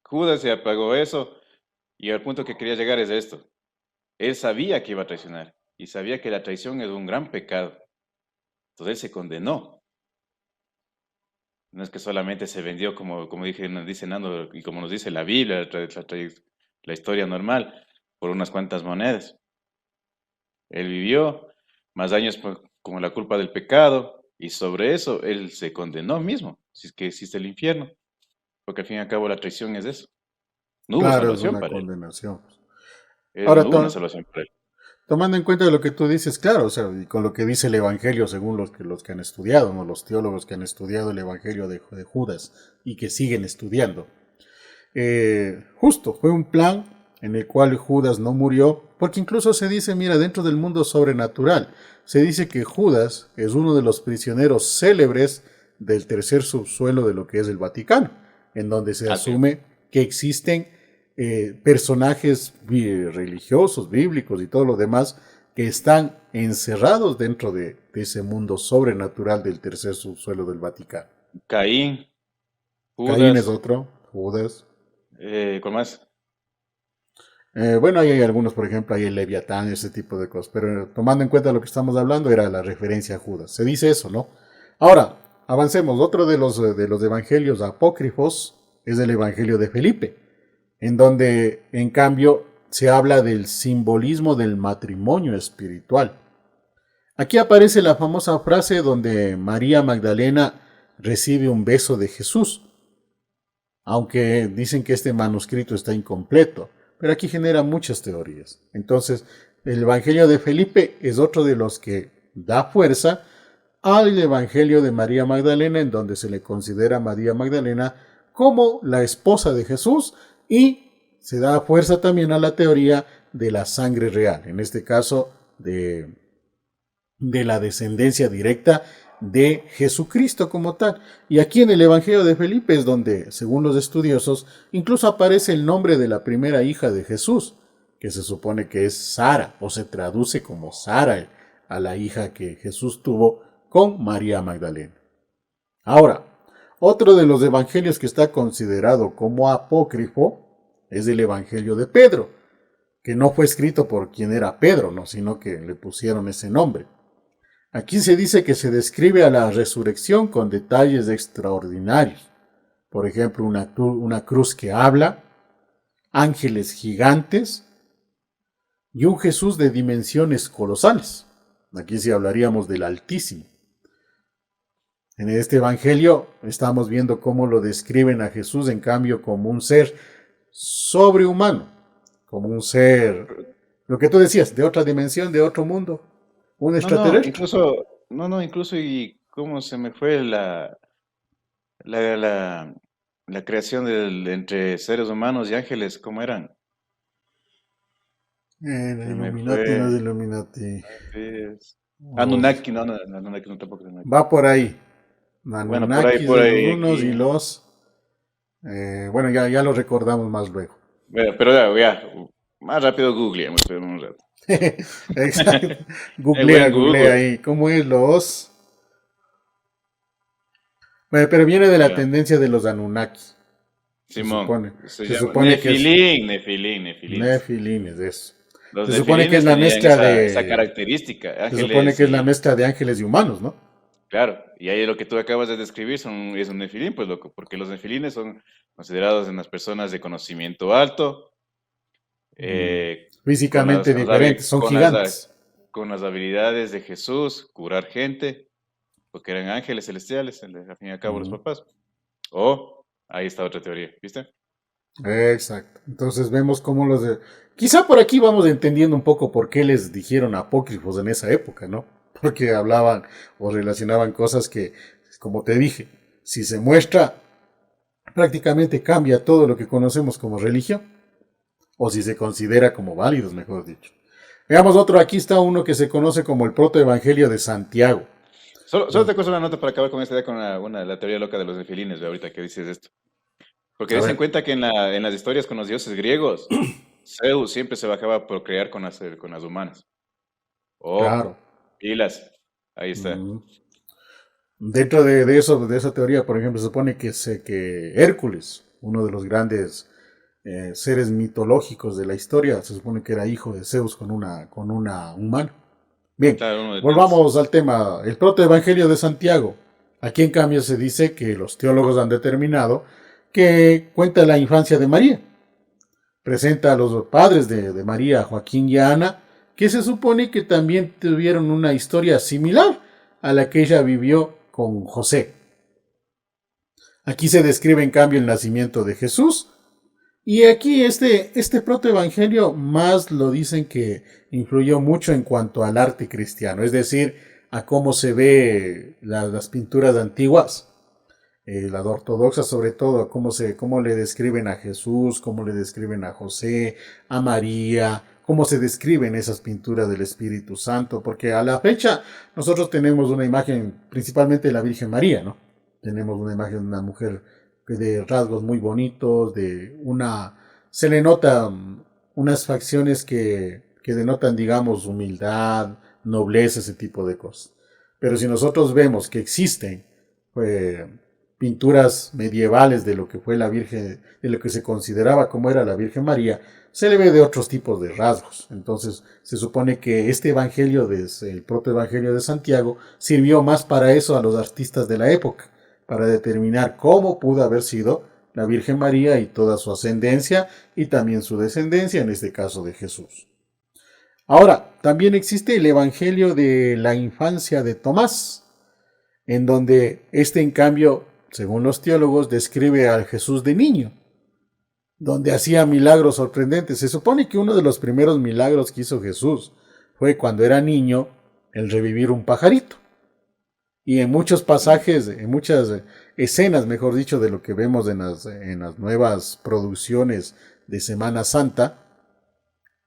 Judas se apagó eso y al punto que quería llegar es esto. Él sabía que iba a traicionar y sabía que la traición es un gran pecado. Entonces él se condenó. No es que solamente se vendió, como dije, nos dice Nando, y como nos dice la Biblia, la historia normal, por unas cuantas monedas. Él vivió más años con la culpa del pecado y sobre eso él se condenó mismo, si es que existe el infierno, porque al fin y al cabo la traición es eso. No hubo Claro, es salvación una para él. condenación. Él Ahora, no hubo una salvación para él. tomando en cuenta lo que tú dices, claro, o sea, y con lo que dice el Evangelio, según los que han estudiado, ¿no? Los teólogos que han estudiado el Evangelio de Judas y que siguen estudiando. Justo, fue un plan en el cual Judas no murió, porque incluso se dice, mira, dentro del mundo sobrenatural, se dice que Judas es uno de los prisioneros célebres del tercer subsuelo de lo que es el Vaticano, en donde se Así. asume que existen personajes religiosos, bíblicos y todo lo demás que están encerrados dentro de ese mundo sobrenatural del tercer subsuelo del Vaticano. Caín, Caín es Judas, otro, Judas. ¿cuál más? Bueno, ahí hay algunos, por ejemplo, hay el Leviatán, ese tipo de cosas, pero tomando en cuenta lo que estamos hablando, era la referencia a Judas. Se dice eso, ¿no? Ahora, avancemos. Otro de los evangelios apócrifos es el Evangelio de Felipe, en donde, en cambio, se habla del simbolismo del matrimonio espiritual. Aquí aparece la famosa frase donde María Magdalena recibe un beso de Jesús, aunque dicen que este manuscrito está incompleto, pero aquí genera muchas teorías. Entonces, el Evangelio de Felipe es otro de los que da fuerza al Evangelio de María Magdalena, en donde se le considera a María Magdalena como la esposa de Jesús y se da fuerza también a la teoría de la sangre real, en este caso de la descendencia directa de Jesucristo como tal. Y aquí en el Evangelio de Felipe es donde, según los estudiosos, incluso aparece el nombre de la primera hija de Jesús, que se supone que es Sara, o se traduce como Sara a la hija que Jesús tuvo con María Magdalena. Ahora, otro de los evangelios que está considerado como apócrifo es el Evangelio de Pedro, que no fue escrito por quien era Pedro, ¿no? Sino que le pusieron ese nombre. Aquí se dice que se describe a la resurrección con detalles extraordinarios. Por ejemplo, una cruz que habla, ángeles gigantes y un Jesús de dimensiones colosales. Aquí sí hablaríamos del Altísimo. En este Evangelio estamos viendo cómo lo describen a Jesús, en cambio, como un ser sobrehumano, como un ser, lo que tú decías, de otra dimensión, de otro mundo, un No, no, extraterrestre. incluso, no, no, incluso y cómo se me fue la, la, la creación entre seres humanos y ángeles, ¿cómo eran? El Se me Illuminati no es fue. Illuminati. Antes. Los- Anunnaki, no, no, no, Anunnaki no tampoco es Anunnaki. Va por ahí. Bueno, Anunnakis por de los ahí, unos y aquí. los... bueno, ya lo recordamos más luego. Bueno, pero ya, más rápido googleemos, pero un rato. Exacto. El buen Googlea Google, ahí. ¿Cómo es los? Bueno, pero viene de la ya. tendencia de los Anunnaki. Se Simón, supone. se Se llama supone que es Nefilines. Nefilines, eso. Los Se supone que es nefilines la tenían mezcla esa de... característica, Se supone ángeles que es la y, mezcla de ángeles y humanos, ¿no? claro, y ahí lo que tú acabas de describir es un nefilín, pues loco, porque los nefilines son considerados en las personas de conocimiento alto, Mm, eh, con Físicamente diferentes, son gigantes. con las habilidades de Jesús, curar gente, porque eran ángeles celestiales, al fin y al cabo los Mm. papás. Oh, ahí está otra teoría, ¿viste? Exacto. Entonces vemos cómo los de... Quizá por aquí vamos entendiendo un poco por qué les dijeron apócrifos en esa época, ¿no? Porque hablaban o relacionaban cosas que, como te dije, si se muestra, prácticamente cambia todo lo que conocemos como religión, o si se considera como válidos, mejor dicho. Veamos otro, aquí está uno que se conoce como el protoevangelio de Santiago. Solo te cuento una nota para acabar con esta idea, con la teoría loca de los nefilines, de ahorita que dices esto. Porque A dicen ver, cuenta que en las historias con los dioses griegos, Zeus siempre se bajaba a procrear con las humanas. Oh, claro. pilas. Ahí está. Mm. Dentro de esa teoría, por ejemplo, se supone que Hércules, uno de los grandes seres mitológicos de la historia, se supone que era hijo de Zeus con una humana. Bien, Claro, uno de tantos. volvamos al tema, el protoevangelio de Santiago. Aquí en cambio se dice que los teólogos han determinado que cuenta la infancia de María. Presenta a los padres de María, Joaquín y Ana, que se supone que también tuvieron una historia similar a la que ella vivió con José. Aquí se describe en cambio el nacimiento de Jesús Y aquí este protoevangelio más lo dicen que influyó mucho en cuanto al arte cristiano, es decir, a cómo se ve las pinturas antiguas, las ortodoxas sobre todo, cómo le describen a Jesús, cómo le describen a José, a María, cómo se describen esas pinturas del Espíritu Santo, porque a la fecha nosotros tenemos una imagen principalmente de la Virgen María, ¿no? Tenemos una imagen de una mujer de rasgos muy bonitos, se le nota unas facciones que denotan, digamos, humildad, nobleza, ese tipo de cosas. Pero si nosotros vemos que existen pues, pinturas medievales de lo que fue la Virgen, de lo que se consideraba como era la Virgen María, se le ve de otros tipos de rasgos. Entonces, se supone que este evangelio, el propio evangelio de Santiago, sirvió más para eso a los artistas de la época, para determinar cómo pudo haber sido la Virgen María y toda su ascendencia y también su descendencia, en este caso de Jesús. Ahora, también existe el Evangelio de la infancia de Tomás, en donde este, en cambio, según los teólogos, describe al Jesús de niño, donde hacía milagros sorprendentes. Se supone que uno de los primeros milagros que hizo Jesús fue cuando era niño el revivir un pajarito. Y en muchos pasajes, en muchas escenas, mejor dicho, de lo que vemos en las nuevas producciones de Semana Santa,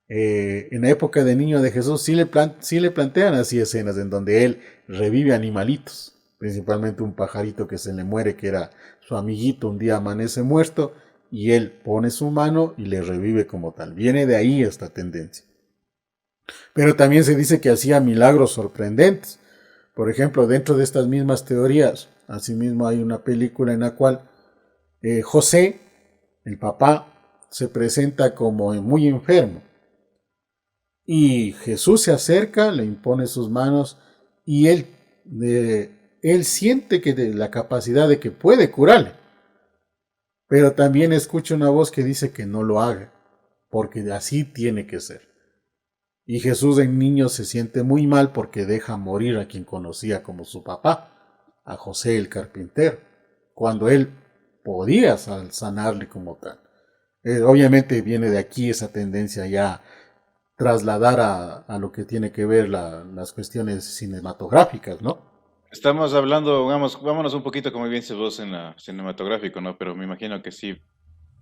en la época de niño de Jesús sí le plantean así escenas en donde él revive animalitos, principalmente un pajarito que se le muere, que era su amiguito, un día amanece muerto y él pone su mano y le revive como tal. Viene de ahí esta tendencia. Pero también se dice que hacía milagros sorprendentes. Por ejemplo, dentro de estas mismas teorías, asimismo hay una película en la cual José, el papá, se presenta como muy enfermo. Y Jesús se acerca, le impone sus manos y él siente que de la capacidad de que puede curarle. Pero también escucha una voz que dice que no lo haga, porque así tiene que ser. Y Jesús en niño se siente muy mal porque deja morir a quien conocía como su papá, a José el carpintero, cuando él podía sanarle como tal. Obviamente viene de aquí esa tendencia ya trasladar a lo que tiene que ver las cuestiones cinematográficas, ¿no? Estamos hablando, vámonos un poquito, como bien dices vos, en la cinematográfico, ¿no? Pero me imagino que sí,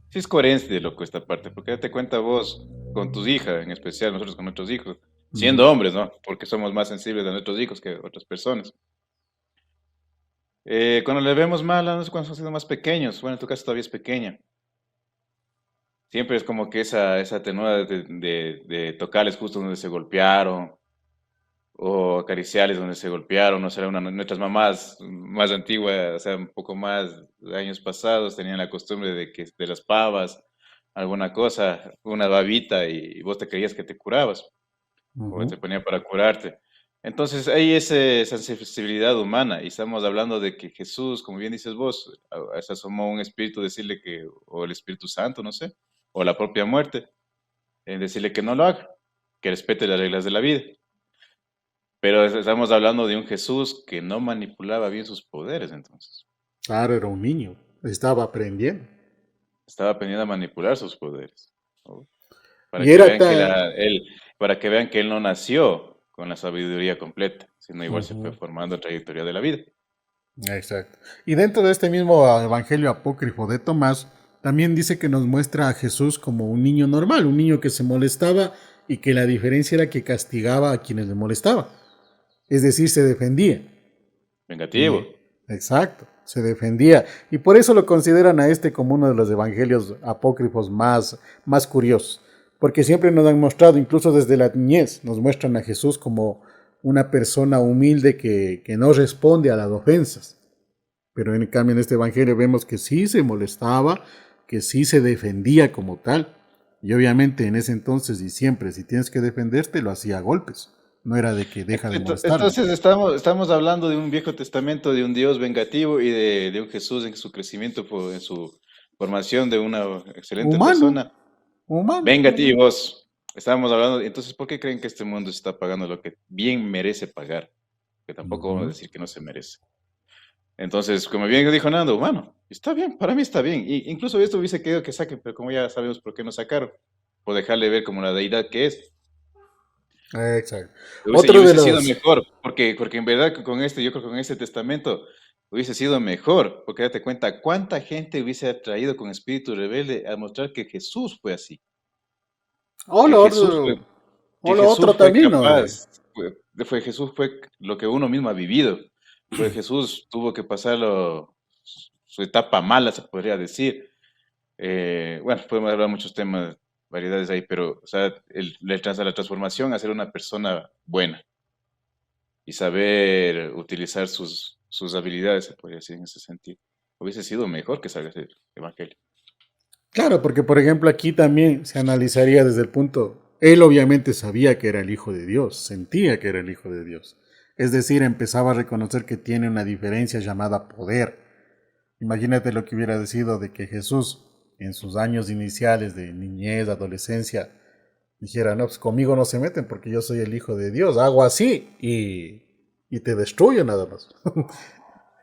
sí es coherente de lo que esta parte, porque date cuenta vos, con tus hijas, en especial nosotros con nuestros hijos, Ujú. siendo hombres, ¿no? Porque somos más sensibles a nuestros hijos que a otras personas. Cuando le vemos mal, no sé cuando son siendo más pequeños, bueno, en tu caso todavía es pequeña, siempre es como que esa tenuada de tocarles justo donde se golpearon, o acariciarles donde se golpearon, no sé, nuestras mamás más antiguas, o sea, un poco más años pasados, tenían la costumbre de que de las pavas, alguna cosa, una babita y vos te creías que te curabas o Ujú. te ponía para curarte. Entonces hay esa sensibilidad humana y estamos hablando de que Jesús, como bien dices vos, se asomó un espíritu decirle que, o el Espíritu Santo, no sé, o la propia muerte, en decirle que no lo haga, que respete las reglas de la vida. Pero estamos hablando de un Jesús que no manipulaba bien sus poderes, entonces. Claro, era un niño, estaba aprendiendo. Estaba aprendiendo a manipular sus poderes, ¿no? Para Y que era vean que tan... para que vean que él no nació con la sabiduría completa, sino igual se fue Ujú. formando a trayectoria de la vida. Exacto. Y dentro de este mismo evangelio apócrifo de Tomás, también dice que nos muestra a Jesús como un niño normal, un niño que se molestaba y que la diferencia era que castigaba a quienes le molestaba. Es decir, se defendía. Vengativo. Y, exacto, se defendía. Y por eso lo consideran a este como uno de los evangelios apócrifos más curiosos. Porque siempre nos han mostrado, incluso desde la niñez, nos muestran a Jesús como una persona humilde que no responde a las ofensas. Pero en cambio en este evangelio vemos que sí se molestaba, que sí se defendía como tal. Y obviamente en ese entonces y siempre, si tienes que defenderte, lo hacía a golpes. No era de que deja de molestarme. Entonces estamos hablando de un Viejo Testamento, de un Dios vengativo y de un Jesús en su crecimiento, en su formación de una excelente Humano, persona. humano. Vengativos. Estábamos hablando, entonces, ¿por qué creen que este mundo está pagando lo que bien merece pagar? Que tampoco vamos a Ujú. decir que no se merece. Entonces, como bien dijo Nando, bueno, está bien, para mí está bien. Y incluso esto hubiese querido que saquen, pero como ya sabemos por qué no sacaron, por dejarle ver como la deidad que es. Exacto. Y Otro de hubiese sido los... mejor, porque en verdad que con este, yo creo que con este testamento hubiese sido mejor, porque date cuenta cuánta gente hubiese atraído con espíritu rebelde a mostrar que Jesús fue así, O que lo Jesús fue, otro, o que lo otro Jesús fue también, ¿no? capaz, Jesús fue lo que uno mismo ha vivido, fue Jesús tuvo que pasarlo, su etapa mala, se podría decir. Bueno, podemos hablar de muchos temas, variedades ahí, pero, o sea, la transformación a ser una persona buena y saber utilizar sus habilidades, se podría decir en ese sentido. Hubiese sido mejor que salga ese evangelio. Claro, porque por ejemplo aquí también se analizaría desde el punto, él obviamente sabía que era el Hijo de Dios, sentía que era el Hijo de Dios. Es decir, empezaba a reconocer que tiene una diferencia llamada poder. Imagínate lo que hubiera sido de que Jesús, en sus años iniciales de niñez, adolescencia, dijera, no, pues conmigo no se meten porque yo soy el Hijo de Dios, hago así y te destruyo nada más.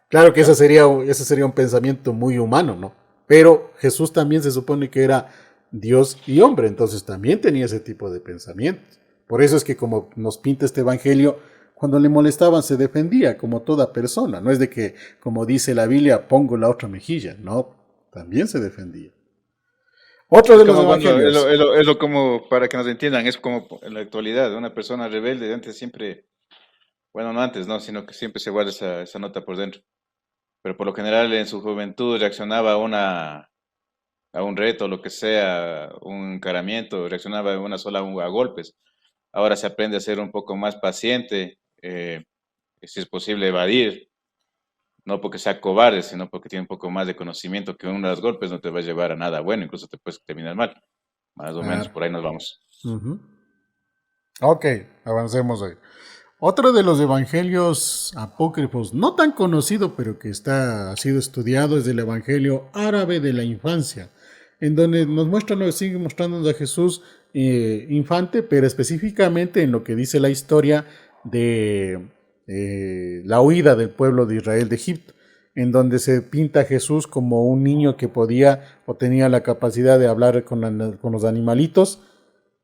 Claro que Claro. ese sería un pensamiento muy humano, ¿no? Pero Jesús también se supone que era Dios y hombre, entonces también tenía ese tipo de pensamientos. Por eso es que como nos pinta este evangelio, cuando le molestaban se defendía como toda persona. No es de que, como dice la Biblia, pongo la otra mejilla. No, también se defendía. Otro Es de los como, bueno, evangelios. es lo como, para que nos entiendan, es como en la actualidad, una persona rebelde antes siempre, bueno, no antes, no, sino que siempre se guarda esa nota por dentro. Pero por lo general en su juventud reaccionaba a un reto, lo que sea, un encaramiento, reaccionaba de una sola a golpes. Ahora se aprende a ser un poco más paciente, si es posible evadir, no porque sea cobarde, sino porque tiene un poco más de conocimiento que uno de los golpes no te va a llevar a nada bueno, incluso te puedes terminar mal. Más o menos, Claro. por ahí nos vamos. Ujú. Ok, avancemos ahí. Otro de los evangelios apócrifos, no tan conocido, pero que ha sido estudiado, es el evangelio árabe de la infancia, en donde sigue mostrándonos a Jesús infante, pero específicamente en lo que dice la historia de la huida del pueblo de Israel de Egipto, en donde se pinta a Jesús como un niño que podía o tenía la capacidad de hablar con los animalitos,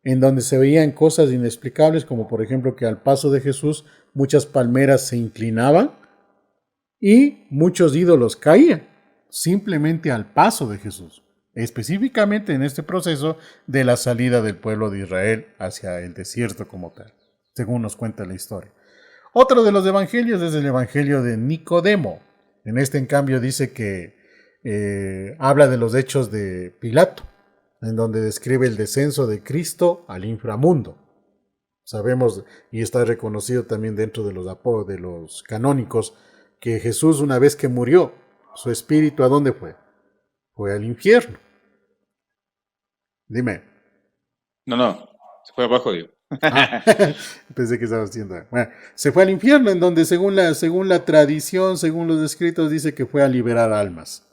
en donde se veían cosas inexplicables, como por ejemplo que al paso de Jesús muchas palmeras se inclinaban y muchos ídolos caían, simplemente al paso de Jesús, específicamente en este proceso de la salida del pueblo de Israel hacia el desierto como tal, según nos cuenta la historia. Otro de los evangelios es el evangelio de Nicodemo. En este, en cambio, dice que habla de los hechos de Pilato, en donde describe el descenso de Cristo al inframundo. Sabemos, y está reconocido también dentro de los canónicos, que Jesús, una vez que murió, su espíritu, ¿a dónde fue? Fue al infierno. Dime. No, no, se fue abajo, digo. Ah, pensé que estaba haciendo. Bueno, se fue al infierno, en donde según la tradición, según los escritos, dice que fue a liberar almas.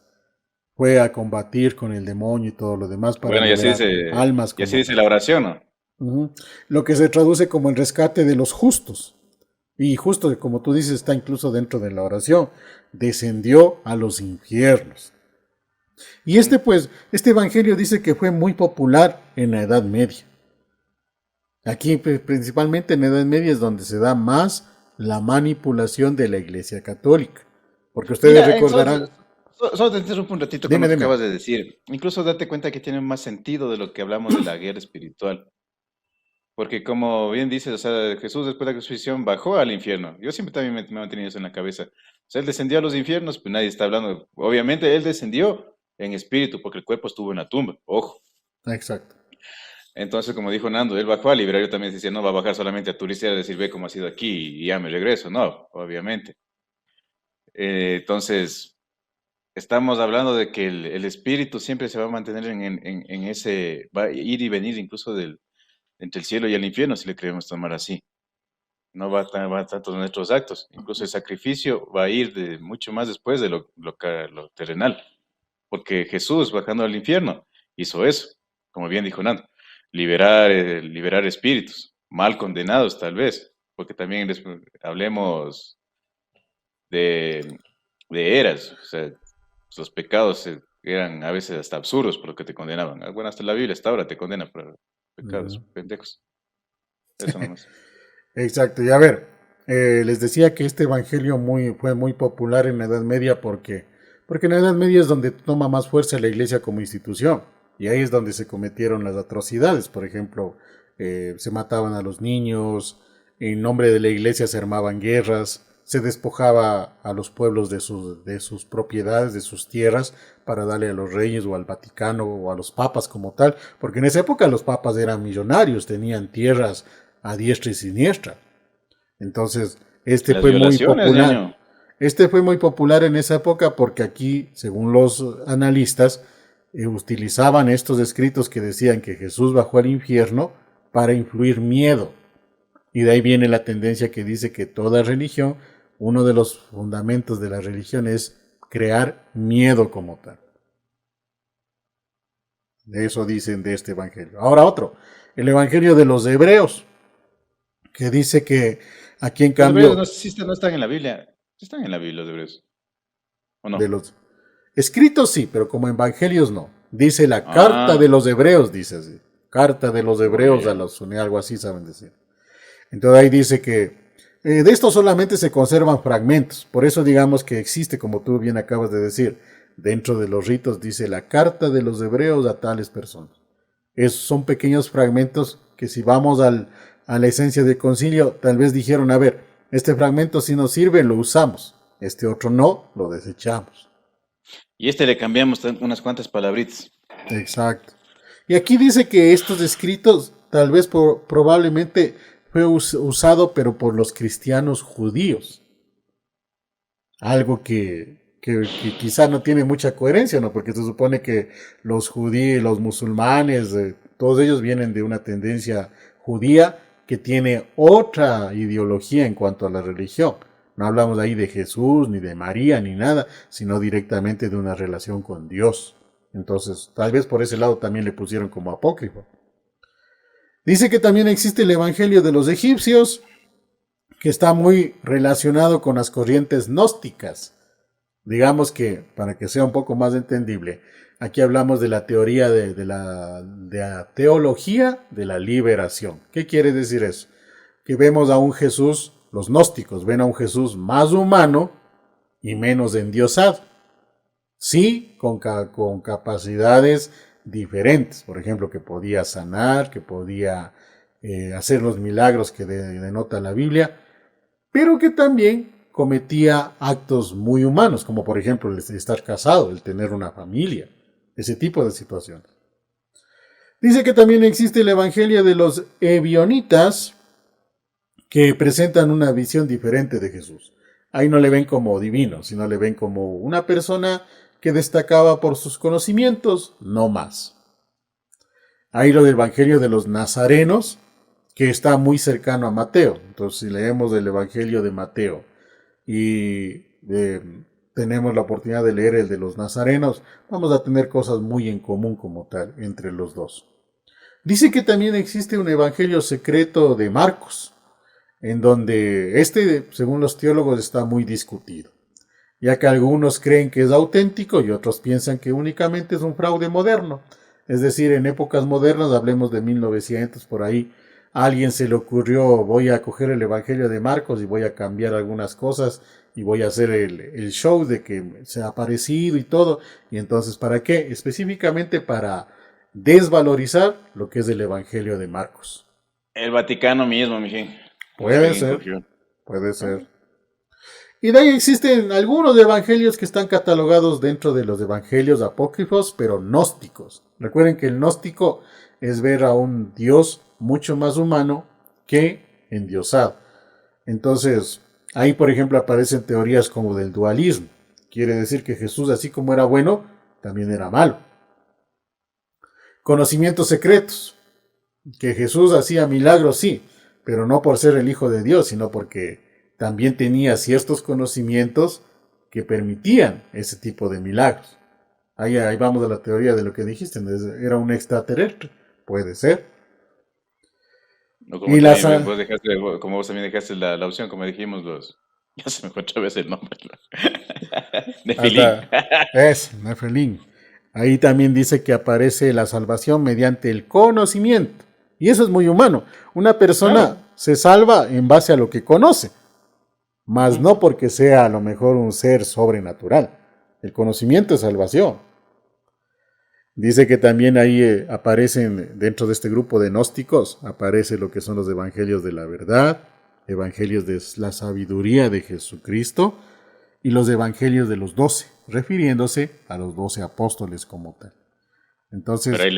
Fue a combatir con el demonio y todo lo demás para Bueno, liberar almas y así como dice tal. la oración, ¿no? Ujú. Lo que se traduce como el rescate de los justos. Y justo como tú dices, está incluso dentro de la oración. Descendió a los infiernos. Y Ujú. este evangelio dice que fue muy popular en la Edad Media. Aquí principalmente en la Edad Media es donde se da más la manipulación de la Iglesia Católica. Porque ustedes Mira, recordarán, solo te interrumpo un ratito con dime, lo que dime. acabas de decir. Incluso date cuenta que tiene más sentido de lo que hablamos de la guerra espiritual. Porque como bien dices, o sea, Jesús después de la crucifixión bajó al infierno. Yo siempre también me he mantenido eso en la cabeza. O sea, él descendió a los infiernos, pues nadie está hablando. Obviamente él descendió en espíritu porque el cuerpo estuvo en la tumba. Ojo. Exacto. Entonces, como dijo Nando, él bajó a liberar. Yo también decía, no va a bajar solamente a turistear a decir, ve cómo ha sido aquí y ya me regreso. No, obviamente. Entonces, estamos hablando de que el espíritu siempre se va a mantener en ese, va a ir y venir incluso entre el cielo y el infierno, si le queremos tomar así. No va a tanto en nuestros actos. Incluso el sacrificio va a ir de mucho más después de lo terrenal. Porque Jesús, bajando al infierno, hizo eso, como bien dijo Nando, liberar espíritus, mal condenados tal vez, porque también hablemos de eras. O sea, los pecados eran a veces hasta absurdos por lo que te condenaban. Bueno, hasta la Biblia hasta ahora te condena por pecados Ujú. pendejos. Eso nomás. Exacto, y a ver, les decía que este evangelio fue muy popular en la Edad Media porque en la Edad Media es donde toma más fuerza la iglesia como institución, y ahí es donde se cometieron las atrocidades, por ejemplo, se mataban a los niños, en nombre de la iglesia se armaban guerras, se despojaba a los pueblos de sus propiedades, de sus tierras, para darle a los reyes o al Vaticano o a los papas como tal, porque en esa época los papas eran millonarios, tenían tierras a diestra y siniestra. Entonces, este Las fue muy violaciones, popular. ñaño. Este fue muy popular en esa época porque aquí, según los analistas, utilizaban estos escritos que decían que Jesús bajó al infierno para influir miedo. Y de ahí viene la tendencia que dice que toda religión, uno de los fundamentos de la religión es crear miedo como tal. De eso dicen de este evangelio. Ahora otro, el evangelio de los hebreos, que dice que aquí en Los hebreos cambio no están en la Biblia. Sí están en la Biblia los hebreos. ¿O de no? los escritos sí, pero como evangelios no. Dice la carta de Ah, los hebreos, dice así. Carta de los hebreos a oye. los algo así saben decir. Entonces ahí dice que de esto solamente se conservan fragmentos. Por eso digamos que existe, como tú bien acabas de decir, dentro de los ritos dice la carta de los hebreos a tales personas. Son pequeños fragmentos que si vamos a la esencia del concilio, tal vez dijeron, a ver, este fragmento si nos sirve, lo usamos. Este otro no, lo desechamos. Y le cambiamos unas cuantas palabritas. Exacto. Y aquí dice que estos escritos tal vez probablemente fue usado pero por los cristianos judíos. Algo que quizá no tiene mucha coherencia, ¿no? Porque se supone que los judíos, los musulmanes, todos ellos vienen de una tendencia judía que tiene otra ideología en cuanto a la religión. No hablamos ahí de Jesús, ni de María, ni nada, sino directamente de una relación con Dios. Entonces, tal vez por ese lado también le pusieron como apócrifo. Dice que también existe el Evangelio de los egipcios, que está muy relacionado con las corrientes gnósticas. Digamos que, para que sea un poco más entendible, aquí hablamos de la teoría de la teología de la liberación. ¿Qué quiere decir eso? Que vemos a un Jesús, los gnósticos ven a un Jesús más humano y menos endiosado. Sí, con capacidades diferentes, por ejemplo, que podía sanar, que podía hacer los milagros que denota la Biblia, pero que también cometía actos muy humanos, como por ejemplo el estar casado, el tener una familia, ese tipo de situaciones. Dice que también existe el Evangelio de los Ebionitas, que presentan una visión diferente de Jesús. Ahí no le ven como divino, sino le ven como una persona que destacaba por sus conocimientos, no más. Hay lo del Evangelio de los Nazarenos, que está muy cercano a Mateo. Entonces, si leemos el Evangelio de Mateo y tenemos la oportunidad de leer el de los Nazarenos, vamos a tener cosas muy en común como tal entre los dos. Dice que también existe un Evangelio secreto de Marcos, en donde según los teólogos, está muy discutido, ya que algunos creen que es auténtico y otros piensan que únicamente es un fraude moderno. Es decir, en épocas modernas, hablemos de 1900 por ahí, a alguien se le ocurrió, voy a coger el Evangelio de Marcos y voy a cambiar algunas cosas y voy a hacer el show de que se ha aparecido y todo. Y entonces, ¿para qué? Específicamente para desvalorizar lo que es el Evangelio de Marcos. El Vaticano mismo, mijín. Más Puede bien ser, encogió. puede Ah, ser. Y de ahí existen algunos evangelios que están catalogados dentro de los evangelios apócrifos, pero gnósticos. Recuerden que el gnóstico es ver a un Dios mucho más humano que endiosado. Entonces, ahí por ejemplo aparecen teorías como del dualismo. Quiere decir que Jesús, así como era bueno, también era malo. Conocimientos secretos. Que Jesús hacía milagros, sí, pero no por ser el Hijo de Dios, sino porque también tenía ciertos conocimientos que permitían ese tipo de milagros. Ahí vamos a la teoría de lo que dijiste, era un extraterrestre, puede ser. no como Y las, también vos dejaste, como vos también dejaste la opción, como dijimos los. Ya se me fue otra vez el nombre. Nefilín. Hasta es, Nefelín. Ahí también dice que aparece la salvación mediante el conocimiento. Y eso es muy humano. Una Claro. persona se salva en base a lo que conoce, mas Ujú. no porque sea a lo mejor un ser sobrenatural. El conocimiento es salvación. Dice que también ahí aparecen, dentro de este grupo de gnósticos, aparece lo que son los evangelios de la verdad, evangelios de la sabiduría de Jesucristo y los evangelios de los 12, refiriéndose a los 12 apóstoles como tal. Pero Entonces, ahí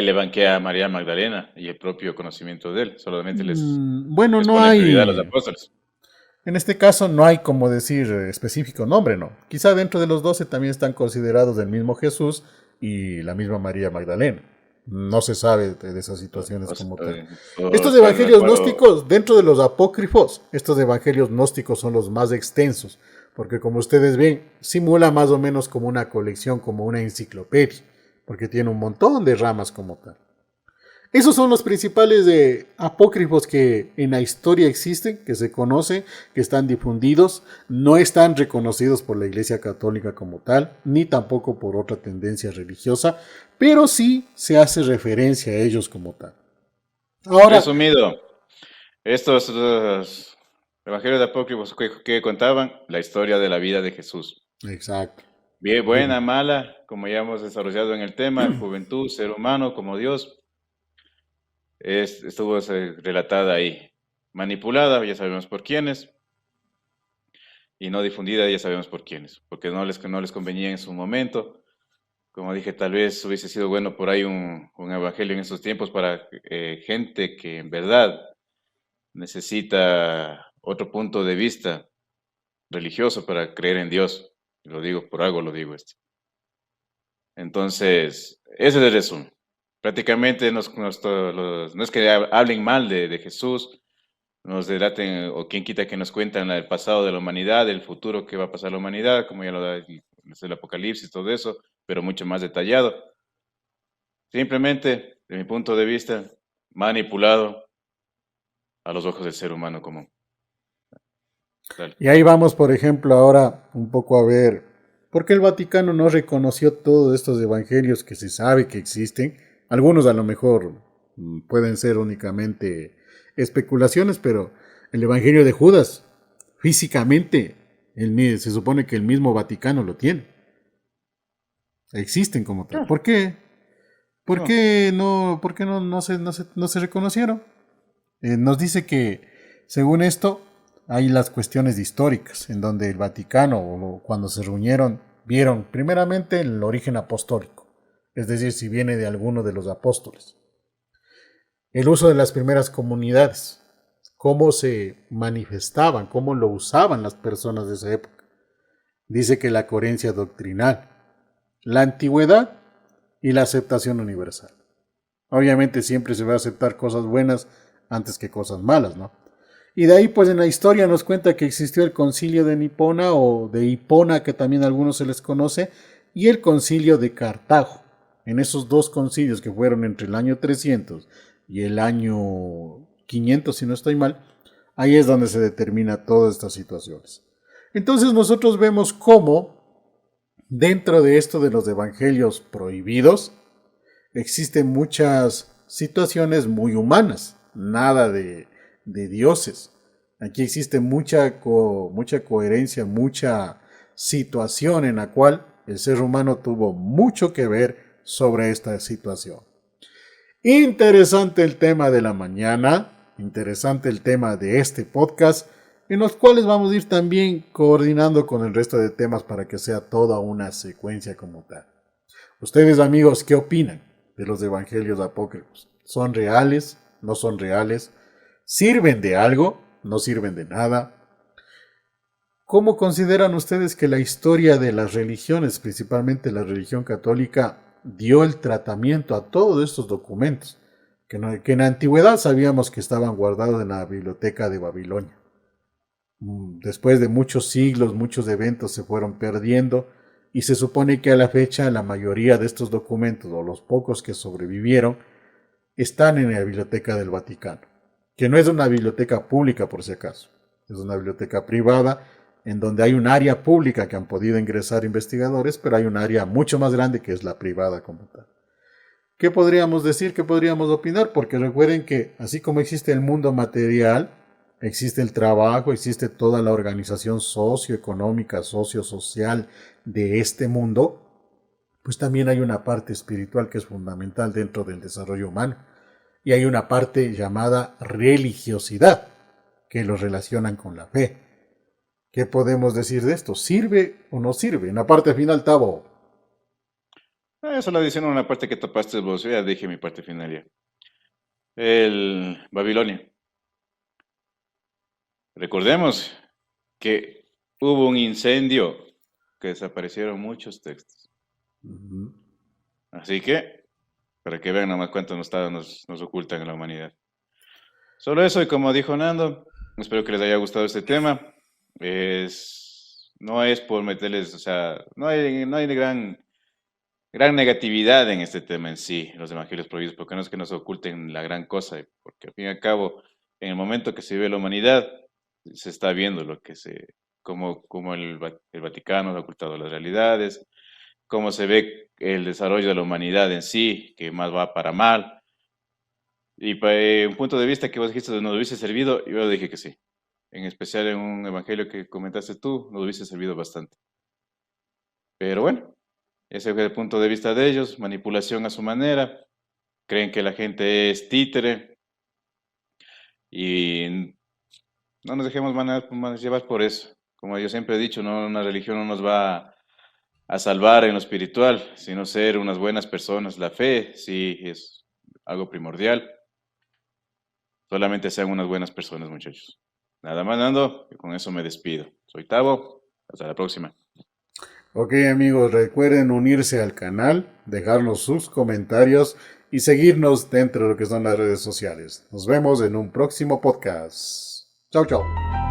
le banquea a María Magdalena y el propio conocimiento de él. Solamente bueno, les no pone prioridad a los hay, apóstoles. en este caso no hay como decir específico nombre, no. Quizá dentro de los 12 también están considerados el mismo Jesús y la misma María Magdalena. No se sabe de esas situaciones O sea, como tal. Estos por el evangelios acuerdo. gnósticos, dentro de los apócrifos, estos evangelios gnósticos son los más extensos, porque como ustedes ven, simula más o menos como una colección, como una enciclopedia, porque tiene un montón de ramas como tal. Esos son los principales apócrifos que en la historia existen, que se conocen, que están difundidos, no están reconocidos por la Iglesia Católica como tal, ni tampoco por otra tendencia religiosa, pero sí se hace referencia a ellos como tal. Ahora, Resumido, estos evangelios de apócrifos que contaban la historia de la vida de Jesús. exacto. Bien, buena, mala, como ya hemos desarrollado en el tema, juventud, ser humano como Dios, estuvo relatada ahí. Manipulada, ya sabemos por quiénes, y no difundida, ya sabemos por quiénes, porque no les convenía en su momento. Como dije, tal vez hubiese sido bueno por ahí un evangelio en estos tiempos para gente que en verdad necesita otro punto de vista religioso para creer en Dios. Lo digo, por algo lo digo esto. Entonces, ese es el resumen. Prácticamente no es que hablen mal de Jesús, nos delaten, o quien quita que nos cuentan el pasado de la humanidad, el futuro que va a pasar la humanidad, como ya lo da el Apocalipsis, todo eso, pero mucho más detallado. Simplemente, de mi punto de vista, manipulado a los ojos del ser humano común. Dale. Y ahí vamos, por ejemplo, ahora un poco a ver por qué el Vaticano no reconoció todos estos evangelios que se sabe que existen. Algunos a lo mejor pueden ser únicamente especulaciones, pero el Evangelio de Judas, físicamente, se supone que el mismo Vaticano lo tiene. Existen como tal. No, ¿Por qué? no. Por qué no se reconocieron? Nos dice que, según esto, hay las cuestiones históricas, en donde el Vaticano, cuando se reunieron, vieron primeramente el origen apostólico, es decir, si viene de alguno de los apóstoles. El uso de las primeras comunidades, cómo se manifestaban, cómo lo usaban las personas de esa época. Dice que la coherencia doctrinal, la antigüedad y la aceptación universal. Obviamente siempre se va a aceptar cosas buenas antes que cosas malas, ¿no? Y de ahí, pues en la historia nos cuenta que existió el concilio de Nipona o de Hipona, que también a algunos se les conoce, y el concilio de Cartago. En esos dos concilios que fueron entre el año 300 y el año 500, si no estoy mal, ahí es donde se determina todas estas situaciones. Entonces nosotros vemos cómo dentro de esto de los evangelios prohibidos existen muchas situaciones muy humanas, nada de dioses. Aquí existe mucha coherencia, mucha situación en la cual el ser humano tuvo mucho que ver sobre esta situación. Interesante el tema de la mañana, interesante el tema de este podcast, en los cuales vamos a ir también coordinando con el resto de temas para que sea toda una secuencia como tal. Ustedes, amigos, ¿qué opinan de los evangelios apócrifos? ¿Son reales? ¿No son reales? ¿Sirven de algo? ¿No sirven de nada? ¿Cómo consideran ustedes que la historia de las religiones, principalmente la religión católica, dio el tratamiento a todos estos documentos? Que en la antigüedad sabíamos que estaban guardados en la biblioteca de Babilonia. Después de muchos siglos, muchos eventos se fueron perdiendo y se supone que a la fecha la mayoría de estos documentos, o los pocos que sobrevivieron, están en la Biblioteca del Vaticano, que no es una biblioteca pública por si acaso, es una biblioteca privada en donde hay un área pública que han podido ingresar investigadores, pero hay un área mucho más grande que es la privada como tal. ¿Qué podríamos decir? ¿Qué podríamos opinar? Porque recuerden que así como existe el mundo material, existe el trabajo, existe toda la organización socioeconómica, sociosocial de este mundo, pues también hay una parte espiritual que es fundamental dentro del desarrollo humano. Y hay una parte llamada religiosidad, que lo relacionan con la fe. ¿Qué podemos decir de esto? ¿Sirve o no sirve? En la parte final, Tavo. Eso lo diciendo una parte que tapaste vos, ya dije mi parte final ya. El Babilonia. Recordemos que hubo un incendio que desaparecieron muchos textos. Así que, para que vean nomás cuánto nos ocultan en la humanidad. Solo eso, y como dijo Nando, espero que les haya gustado este tema. No es por meterles, o sea, no hay gran negatividad en este tema en sí, los evangelios prohibidos, porque no es que nos oculten la gran cosa, porque al fin y al cabo, en el momento que se vive la humanidad, se está viendo cómo el Vaticano ha ocultado las realidades, cómo se ve el desarrollo de la humanidad en sí, que más va para mal. Y para un punto de vista que vos dijiste de nos hubiese servido, yo dije que sí. En especial en un evangelio que comentaste tú, nos hubiese servido bastante. Pero bueno, ese fue el punto de vista de ellos, manipulación a su manera, creen que la gente es títere y no nos dejemos llevar por eso. Como yo siempre he dicho, no, una religión no nos va a salvar en lo espiritual, sino ser unas buenas personas. La fe sí es algo primordial. Solamente sean unas buenas personas, muchachos. Nada más, Nando, y con eso me despido. Soy Tavo, hasta la próxima. Ok amigos, recuerden unirse al canal, dejarnos sus comentarios y seguirnos dentro de lo que son las redes sociales. Nos vemos en un próximo podcast. Chao, chao.